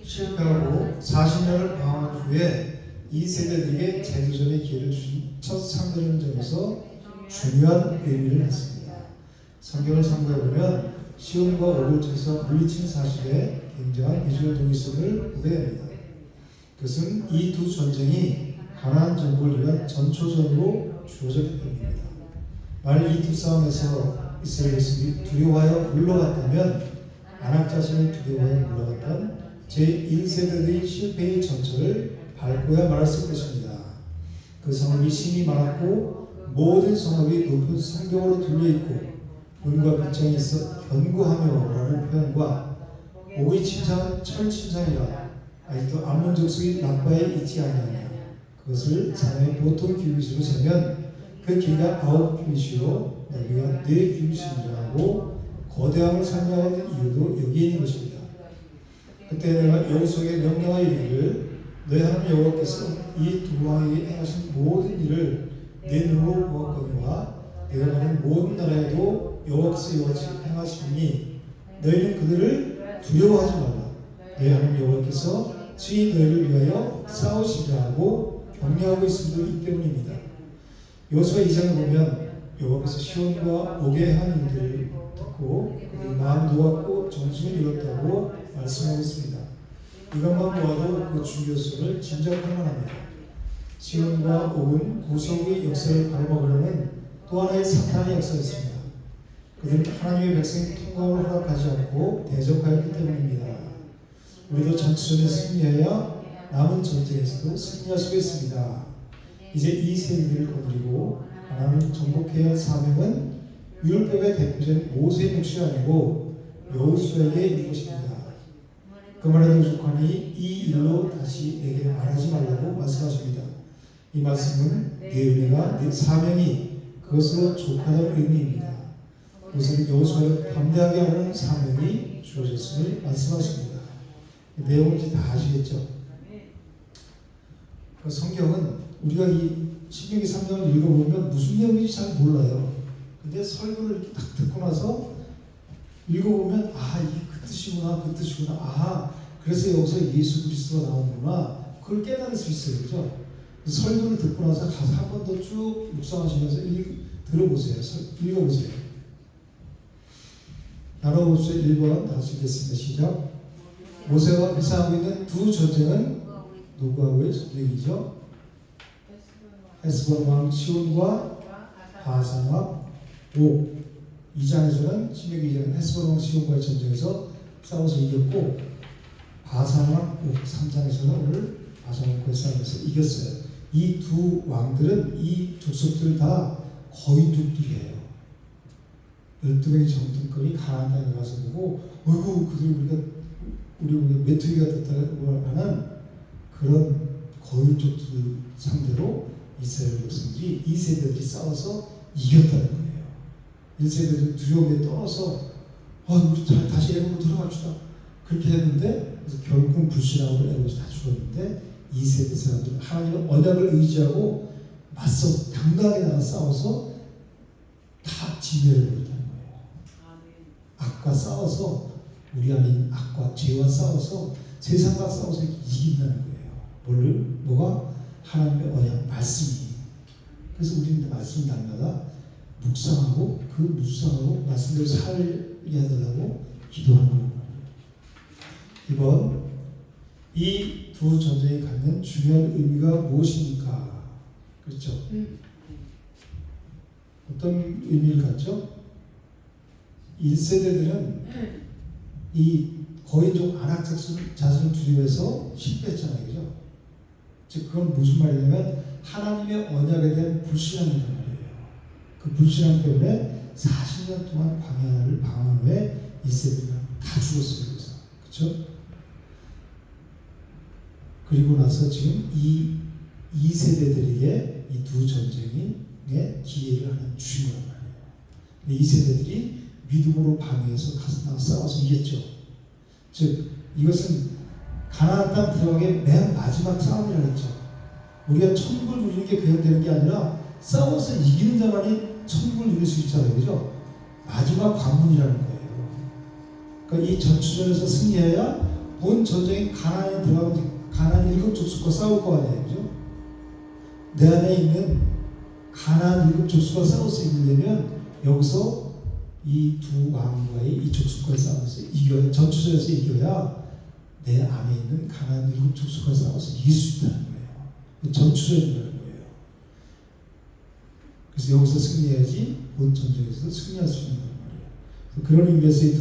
실패하고 40년을 방황한 후에 이 세대들에게 재도전의 기회를 준 첫 상대라는 점에서 중요한 의미를 했습니다. 성경을 참고해보면 시온과 옥을 쳐서 물리친 사실에 굉장한 비주얼 동의성을 보게 됩니다. 그것은 이 두 전쟁이 가나안 정복을 위한 전초전으로 주어졌기 때문입니다. 만일 이 두 싸움에서 이스라엘 백성이 두려워하여 물러갔다면 아낙 자손을 두려워하여 물러갔던 제1세대의 실패의 전철을 밟고야 말았을 것입니다. 그 성읍이 심이 많았고 모든 성읍이 높은 성벽으로 둘려있고 문과 빗장이 있어 견고하며 라는 표현과 옥의 침상은 철침상이라 아직도 암몬 족속이 라빠에 있지 아니하냐. 그것을 사람의 보통 규빗으로 세면 그 길이가 9규빗이요 넓이가 4규빗이라 하고 거대함을 설명하는 이유도 여기에 있는 것입니다. 그때 내가 여호수아에게 명령하여 이르기를 너희 하나님 여호와께서 이 두 왕에게 행하신 모든 일을 내 눈으로 보았거니와 내가 가는 모든 나라에도 여호와께서 이같이 행하시니 너희는 그들을 두려워하지 말라. 너희 하나님 여호와께서 친히 너희를 위하여 싸우시리라 하고 격려하고 있음이 때문입니다. 여호수아 2장에 보면 여호와께서 시온과 옥에 행한 일들을 듣고 그들이 마음 놓았고 정신을 잃었다고 말씀하고 있습니다. 이것만 보아도 그 중요성을 짐작할 만합니다. 시온과 옥은 구속의 역사를 가로막으려는 또 하나의 사탄의 역사였습니다. 그들은 하나님의 백성의 통과를 허락하지 않고 대적하였기 때문입니다. 우리도 전투전에 승리해야 남은 전쟁에서도 승리할 수 있습니다. 이제 이 세계를 거느리고 하나님을 정복해야 할 사명은 율법의 대표자인 모세의 몫이 아니고 여호수아에게 있는 것입니다. 그 말에 조건이 이 일로 다시 내게 말하지 말라고 말씀하십니다. 이 말씀은 내 은혜가 내 사명이 그것으로 족하다는 의미입니다. 우선 여호수아를 담대하게 하는 사명이 주어졌음을 말씀하십니다. 내용을 이제 다 아시겠죠? 그 성경은 우리가 이 신명기 3장을 읽어보면 무슨 내용인지 잘 몰라요. 근데 설교를 이렇게 딱 듣고 나서 읽어보면 이게 그 뜻이구나, 그 뜻이구나. 그래서 여기서 예수 그리스도가 나오는구나. 그걸 깨달을 수 있어요. 그죠? 설교를 듣고 나서 가서 한 번 더 쭉 묵상하시면서 들어보세요. 읽어보세요. 나눠봅시다. 1번 다시 읽겠습니다. 시작. 모세와 묘사하고 있는 두 전쟁은 누구하고의 전쟁이죠? 헤스본 왕 시온과 바산 왕 옥. 2장에서는 신명기 2장은 헤스본 왕 시온과의 전쟁에서 싸워서 이겼고, 바산 왕 옥 3장에서는 오늘 바산 왕과의 싸움에서 이겼어요. 이 두 왕들은 이 족속들 다 거인족들이에요. 12명의 정탐꾼이 가나안 땅에 가서 보고, 어이구 그들 우리가 메뚜기가 됐다고 하는 그런 거인족들 상대로 이스라엘 백성들이 2세대들이 싸워서 이겼다는 거예요. 1세대들 두려움에 떨어서 우리 다시 애굽으로 들어갑시다. 그렇게 했는데, 그래서 결국은 불신하고 애굽에서 다 죽었는데, 2세대 사람들은 하나님의 언약을 의지하고 맞서 당당하게 나가 싸워서 다 진멸해버렸다는 거예요. 악과 싸워서, 우리 안에 있는 악과 죄와 싸워서 세상과 싸워서 이긴다는 거예요. 뭐가? 하나님의 언약, 말씀이. 그래서 우리는 말씀 날마다 묵상하고 그 묵상하고 말씀대로 살게 해달라고 기도하는 거란 말이에요. 이번 이 두 전쟁이 갖는 중요한 의미가 무엇입니까? 그렇죠? 어떤 의미를 갖죠? 1세대들은 이 거인족 아낙 자손을 두려워해서 실패했잖아요. 그죠? 즉 그건 무슨 말이냐면 하나님의 언약에 대한 불신앙이란 말이에요. 그 불신앙 때문에 40년 동안 광야를 방황 후에 1세대가 다 죽었어요. 그래서. 그렇죠? 그리고 나서 지금 이 2세대들에게 이 두 전쟁의 기회를 하는 주인 거란 말이에요. 2세대들이 믿음으로 방해해서 가서 싸워서 이겼죠. 즉 이것은 가나안 땅 들어가기에 맨 마지막 싸움이라고 했죠. 우리가 천국을 누리는 게 그냥 되는 게 아니라 싸워서 이기는 자만이 천국을 누릴 수 있잖아요. 그죠? 마지막 관문이라는 거예요. 그러니까 이 전투전에서 승리해야 본 전쟁에 가나안에 들어가면 가나안 7 족속과 싸울 거 아니에요. 그죠? 내 안에 있는 가나안 7 족속과 싸워서 이기려면 여기서 이 두 왕과의 이 족속과의 싸움에서 이겨야, 전투전에서 이겨야 내 안에 있는 가나안 7 족속과 싸워서 이길 수 있다는 거예요. 전투전이라는 거예요. 그래서 여기서 승리해야지 본 전쟁에서 승리할 수 있는 거란 말이에요. 그런 의미에서 이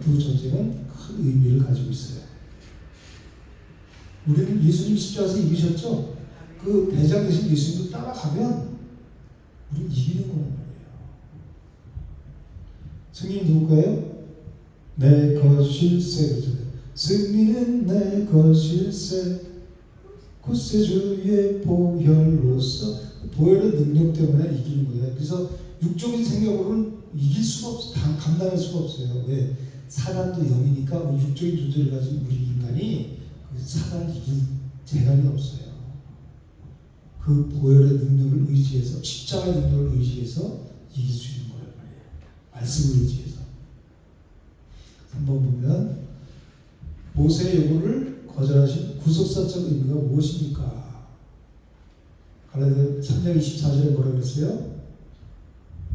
두 전쟁은 큰 의미를 가지고 있어요. 우리는 예수님 십자가에서 이기셨죠? 그 대장 대신 예수님도 따라가면 우리는 이기는 거란 말이에요. 승리는 누굴까요? 내 것일세. 승리는 내 것일세. 구세주의 보혈로서. 보혈의 능력 때문에 이기는 거예요. 그래서 육적인 생각으로는 이길 수가 없어요. 감당할 수가 없어요. 왜? 사단도 영이니까 육적인 존재를 가진 우리 인간이 그 사단을 이길 재간이 없어요. 그 보혈의 능력을 의지해서, 십자가의 능력을 의지해서 이길 수 있는 거란 말이에요. 말씀을 의지해서. 한번 보면 모세의 요구를 거절하신 구속사적 의미가 무엇입니까? 갈라디아 3장 24절에 뭐라고 그랬어요?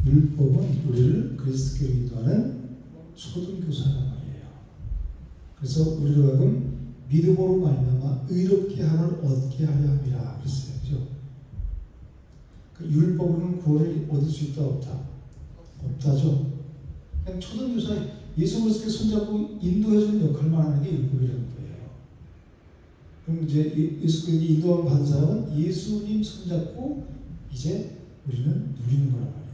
율법은 우리를 그리스도께로 인도하는 초등교사란 말이에요. 그래서 우리로 하여금 믿음으로 말미암아 의롭게 함을 얻게 하려 함이라 그랬어요. 그죠? 그 율법으로는 구원을 얻을 수 있다 없다? 없다죠. 그냥 초등교사 예수 그리스도께 손잡고 인도해주는 역할만 하는 게 율법이라는 거예요. 그럼 이제 예수 그리스도 인도함 받은 사람은 예수님 손잡고 이제 우리는 누리는 거란 말이에요.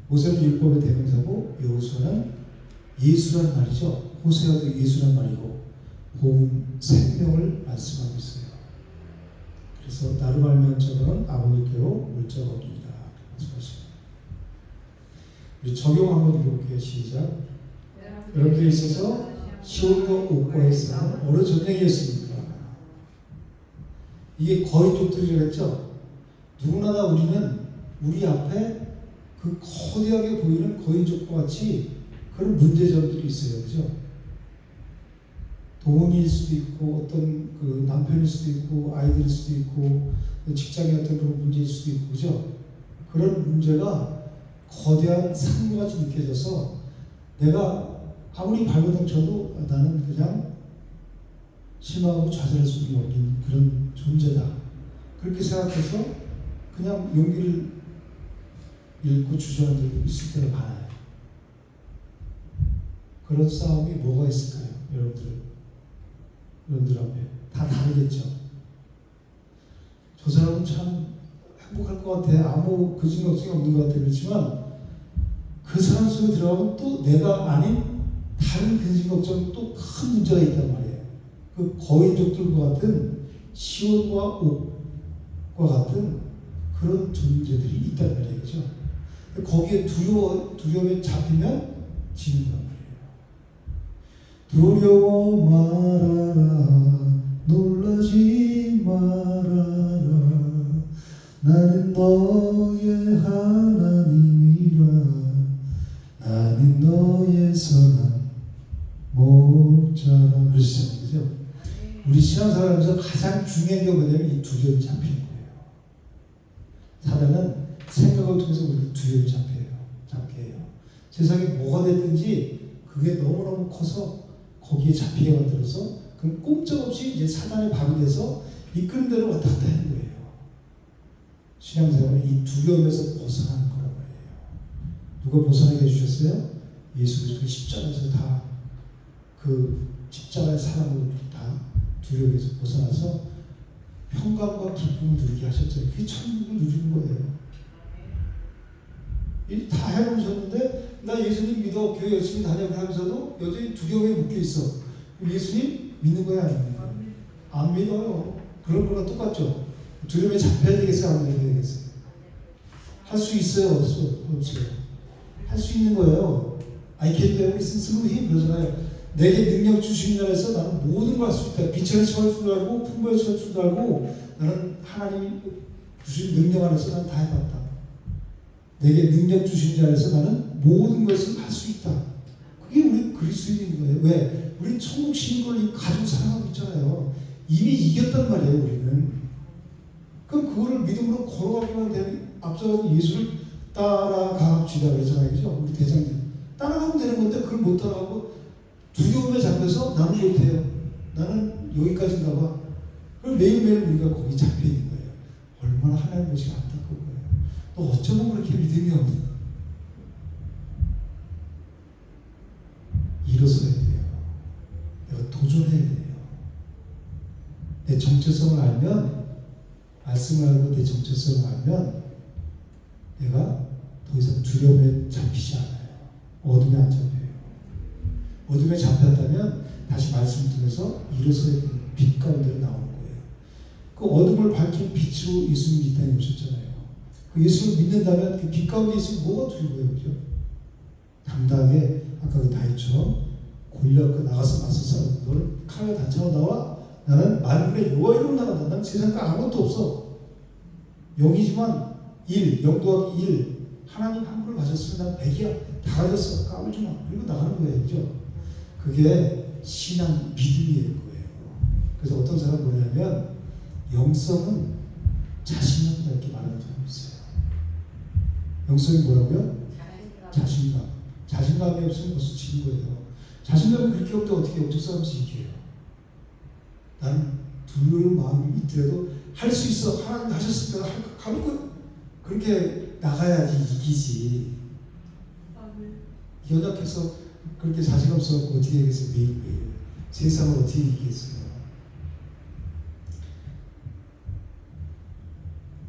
모세는 율법의 대명사고 여호수아는 예수란 말이죠. 호세아도 예수란 말이고 복음 생명을 말씀하고 있어요. 그래서 나로 말미암은 자는 아버지께로 올 자가 없습니다. 말씀하십니다. 우리 적용 한번 해볼게요. 시작. 여러분들에 있어서 시온과 옥과의 싸움은 어느 전쟁이었습니까? 이게 거의 족들이라고 했죠. 누구나 다 우리는 우리 앞에 그 거대하게 보이는 거인족과 같이 그런 문제점들이 있어요. 그죠? 돈일 수도 있고 어떤 그 남편일 수도 있고 아이들일 수도 있고 직장의 어떤 그런 문제일 수도 있고 그죠? 그런 문제가 거대한 상부같이 느껴져서 내가 아무리 발버둥 쳐도 나는 그냥 실망하고 좌절할 수밖에 없는 그런 존재다. 그렇게 생각해서 그냥 용기를 잃고 주저하는 적이 있을 때가 많아요. 그런 싸움이 뭐가 있을까요? 여러분들 앞에 다 다르겠죠. 저 사람은 참 행복할 것 같아. 아무 그진 걱정이 없는 것 같아. 그렇지만 그 사람 속에 들어가면 또 내가 아닌 다른 근심 걱정 또 큰 문제가 있단 말이에요. 그 거인족들과 같은 시온과 옥과 같은 그런 존재들이 있단 말이에요. 그죠? 거기에 두려움에 잡히면 지는 거란 말이에요. 두려워 말아라, 놀라지 말아라, 나는 너의 하나님이라, 나는 너의 선한 목자라. 그러시잖아요. 그죠? 우리 신앙생활하면서 가장 중요한 게 뭐냐면 이 두려움이 잡히는 거예요. 사단은 생각을 통해서 우리를 두려움이 잡게 해요. 세상에 뭐가 됐든지 그게 너무너무 커서 거기에 잡히게 만들어서 그럼 꼼짝없이 이제 사단의 밥이 돼서 이끄는 대로 왔다 갔다 하는 거예요. 신앙생활은 이 두려움에서 벗어나는 거란 말이에요. 누가 벗어나게 해주셨어요? 예수 그리스도 십자가에서 다 그 십자가의 사랑으로 다 두려움에서 벗어나서 평강과 기쁨을 누리게 하셨잖아요. 그게 천국을 누리는 거예요. 이 다 해놓으셨는데 나 예수님 믿어 교회 열심히 다녀고 하면서도 여전히 두려움에 묶여있어. 예수님 믿는 거야 안 믿는 거야? 안 믿어요. 그런 거랑 똑같죠. 두려움에 잡혀야 되겠어요? 안 잡혀야 되겠어요? 할 수 있어요? 없어요? 할 수 있는 거예요. I can do everything through him 그러잖아요. 내게 능력 주신 자에서 나는 모든 걸 할 수 있다. 빛을 처할 줄 알고 풍부할 줄 알고 나는 하나님이 주신 능력 안에서 나는 다 해봤다. 내게 능력 주신 자에서 나는 모든 것을 할 수 있다. 그게 우리 그리스도인인 거예요. 왜? 우리 천국 신걸 가지고 살아가고 있잖아요. 이미 이겼단 말이에요. 우리는. 그럼 그거를 믿음으로 걸어가기만 되면 앞서가서 예수를 따라갑시다 그러잖아요. 그죠? 우리 대장들 따라가면 되는 건데 그걸 못 따라가고 두려움에 잡혀서 나는 못해요. 나는 여기까지인가 봐. 그럼 매일매일 우리가 거기 잡혀있는 거예요. 얼마나 하나님 보시기 안타까운 거예요. 너 어쩌면 그렇게 믿음이 없는 일어서야 돼요. 내가 도전해야 돼요. 내 정체성을 알면 말씀을 알고 내 정체성을 알면 내가 더 이상 두려움에 잡히지 않아요. 어둠에 안 잡혀요. 어둠에 잡혔다면 다시 말씀을 통해서 일어서야 되는 빛 가운데로 나오는 거예요. 그 어둠을 밝힌 빛으로 예수님이 이 땅에 오셨잖아요. 그 예수를 믿는다면 그 빛 가운데 있으면 뭐가 두려워요. 그죠? 당당하게 아까 그 다윗처럼 골리앗과 나가서 맞서 싸워. 너를 칼에 단차로 나와. 나는 만군의 여호와 이름으로 나간다. 나는 세상에 아무것도 없어. 영이지만 0 더하기 1 하나님 한 분을 가졌으면 난 100이야. 다 가졌어. 까불지 마. 그리고 나가는 거예요. 그죠? 그게 신앙 믿음이에요. 거예요. 그래서 어떤 사람 뭐냐면 영성은 자신감이다 이렇게 말하는 사람이 있어요. 영성이 뭐라고요? 자신감. 자신감이 없으면 벌써 지는 거예요. 자신감이 그렇게 없는데 어떻게 어쩔 수 없이 이겨요. 나는 두려운 마음이 있더라도 할 수 있어. 하나님 하셨으니까 할 거. 그렇게 나가야지 이기지. 연약해서 그렇게 자신감 없어서 어떻게 이기겠어요? 매일매일. 세상을 어떻게 이기겠어요?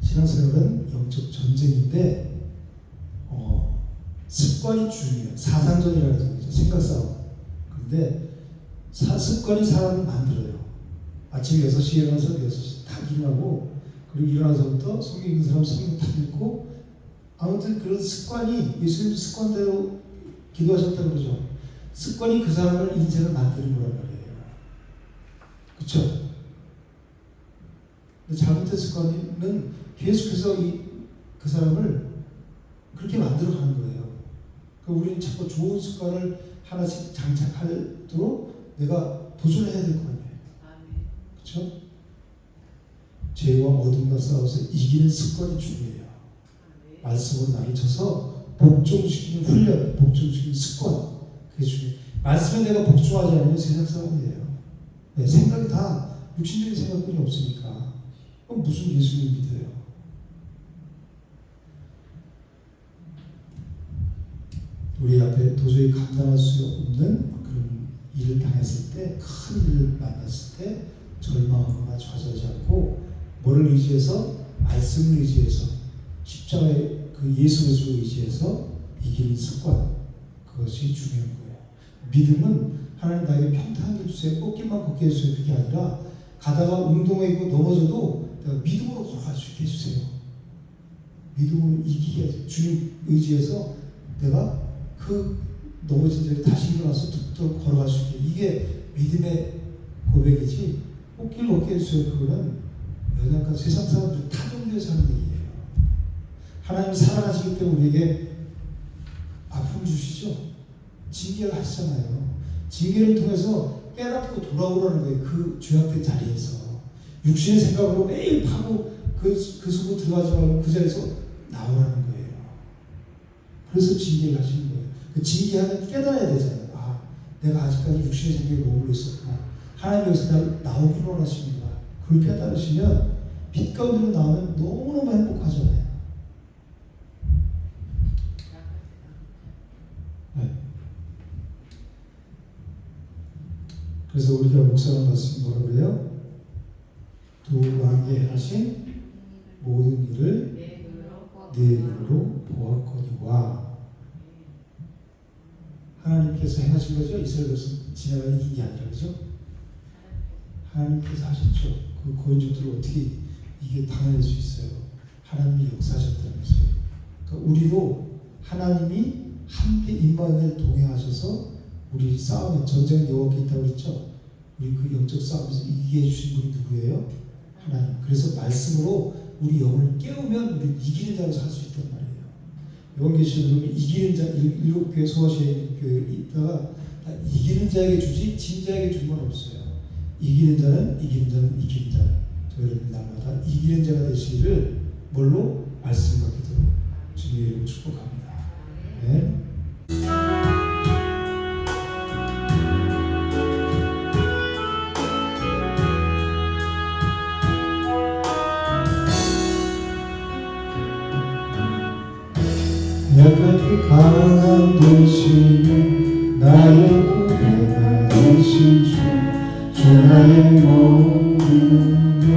신앙생활은 영적 전쟁인데 습관이 중요해요. 사상전이라는 거죠. 생각 싸움. 그런데 습관이 사람을 만들어요. 아침 6시에 일어나서 6시 딱 일어나고 그리고 일어나서부터 성경 읽는 사람 성경 딱 읽고 아무튼 그런 습관이 예수님 습관대로 기도하셨다고 그러죠. 습관이 그 사람을 인생을 만드는 거란 말이에요. 그렇죠? 근데 잘못된 습관은 계속해서 그 사람을 그렇게 만들어가는 거예요. 그러니까 우리는 자꾸 좋은 습관을 하나씩 장착하도록 내가 도전해야 될 거 아니에요. 그렇죠? 죄와 어둠과 싸워서 이기는 습관이 중요해요. 말씀으로 나를 쳐서 복종시키는 훈련, 복종시키는 습관, 그게 중요해요. 말씀에 내가 복종하지 않으면 세상 사람이에요. 네, 생각이 다 육신적인 생각뿐이 없으니까 그럼 무슨 예수님 믿어요? 우리 앞에 도저히 감당할 수 없는 그런 일을 당했을 때, 큰 일을 만났을 때 절망하거나 좌절하지 않고 뭐를 의지해서? 말씀을 의지해서, 십자가의 그 예수 그리스도를 의지해서 이기는 습관, 그것이 중요한 거예요. 믿음은 하나님 나에게 평탄하게 주세요, 꽃길만 걷게 해주세요, 그게 아니라 가다가 운동회고 넘어져도 내가 믿음으로 걸어갈 수 있게 해주세요. 믿음으로 이기게 해주세요. 주님 의지해서 내가 그 넘어진 자리에 다시 일어나서 툭툭 걸어갈 수 있게, 이게 믿음의 고백이지 꽃길 걷게 해주세요, 그거는 연약한 세상 사람들이 타종돼서 하는 얘기예요. 하나님 사랑하시기 때문에 우리에게 아픔을 주시죠. 징계를 하시잖아요. 징계를 통해서 깨닫고 돌아오라는 거예요. 그 죄악된 자리에서 육신의 생각으로 매일 파고 그 속으로 들어가지 말고 그 자리에서 나오라는 거예요. 그래서 징계를 하시는 거예요. 그 징계하면 깨달아야 되잖아요. 아, 내가 아직까지 육신의 생각에 머물러 있었구나. 하나님 여기서 나를 나오기 원하시는구나. 그걸 깨달으시면 빛 가운데로 나오면 너무너무 행복하잖아요. 네. 그래서 우리가 목사님 말씀 뭐라 그래요? 누구에게 하신 모든 일을 내 눈으로 보았거니와. 하나님께서 행하신 거죠. 이스라엘 백성 지나가 이긴 게 아니라, 그죠? 하나님께서 하셨죠. 그 고인족들을 어떻게 이게 당해낼 수 있어요? 하나님이 역사하셨다면서요. 그러니까 우리도 하나님이 함께 임마누엘 동행하셔서 우리 싸움에 전쟁 여호와께 있다고 그랬죠. 우리 그 영적 싸움에서 이기게 해주신 분이 누구예요? 하나님. 그래서 말씀으로 우리 영을 깨우면 우리 이기는 자로 살 수 있단 말이에요. 요한계시록 보면 이기는 자, 7교회 소아시아 교회에 있다가 이기는 자에게 주지 진 자에게 준 건 없어요. 이기는 자는 이기는 자는 이기는 자는 저희는 날마다 이기는 자가 되시기를 뭘로? 말씀과 기도로 주님의 이름으로 축복합니다. 네. 약하게 강한 되시는 나의 구배가 되신 주 나의 모든 것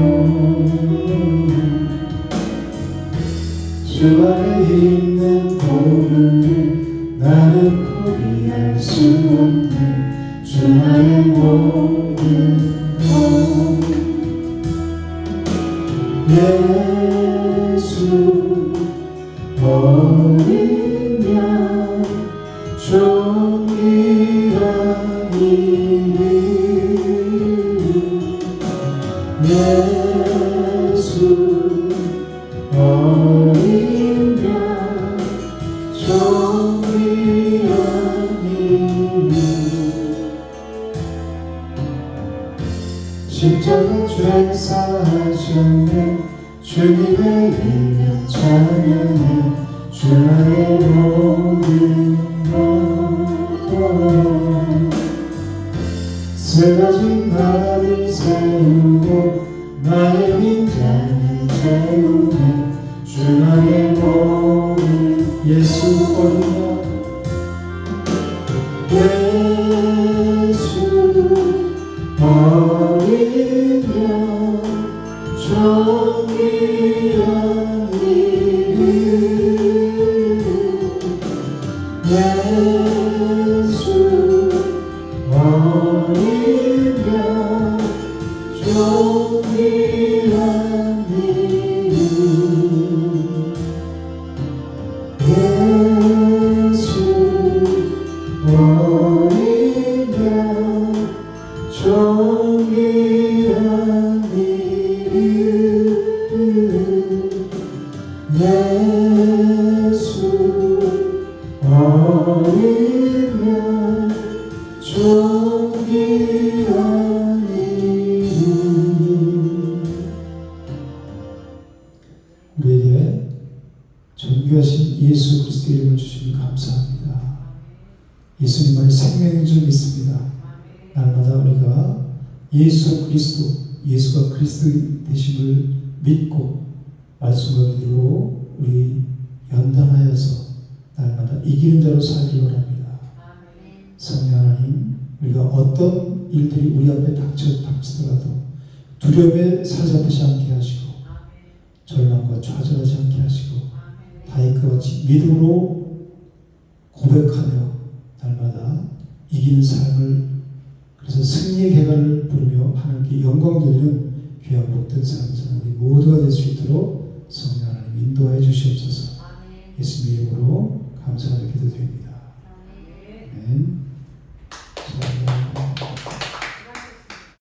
주 안에 있는 복음을 나는 포기할 수 없는 주 나의 모든 것 예수 어린 양 존귀한 이름 예수 어린 양 존귀한 이름 십자가 죄 사하셨네 주님의 이름 찬양해 주 나의 모든 것 세 가지 나를 세우고 나의 빈잔을 채우네 주 나의 모든 예수 어린 양 예수 어린 양 존귀한 이름 예수 어린 양 존귀한 이름 예수 어린 양 존귀한 이름 우리에게 존귀하신 예수 그리스도 이름을 주시니 감사합니다. 예수님만의 생명인 줄 믿습니다. 날마다 우리가 예수 그리스도, 예수가 그리스도 되심을 믿고 말씀과 기도로 우리 연단하여서 날마다 이기는 자로 살기 원합니다. 성령 하나님, 우리가 어떤 일들이 우리 앞에 닥치더라도 두려움에 사로잡히지 않게 하시고 절망과 좌절하지 않게 하시고 다윗과 같이 믿음으로 고백하며 날마다 이기는 삶을 그래서 승리의 개가를 부르며 하나님께 영광 돌리는 귀한 복된 삶을 사는 우리 모두가 될 수 있도록 성령 하나님 인도하여 주시옵소서. 예수님 이름으로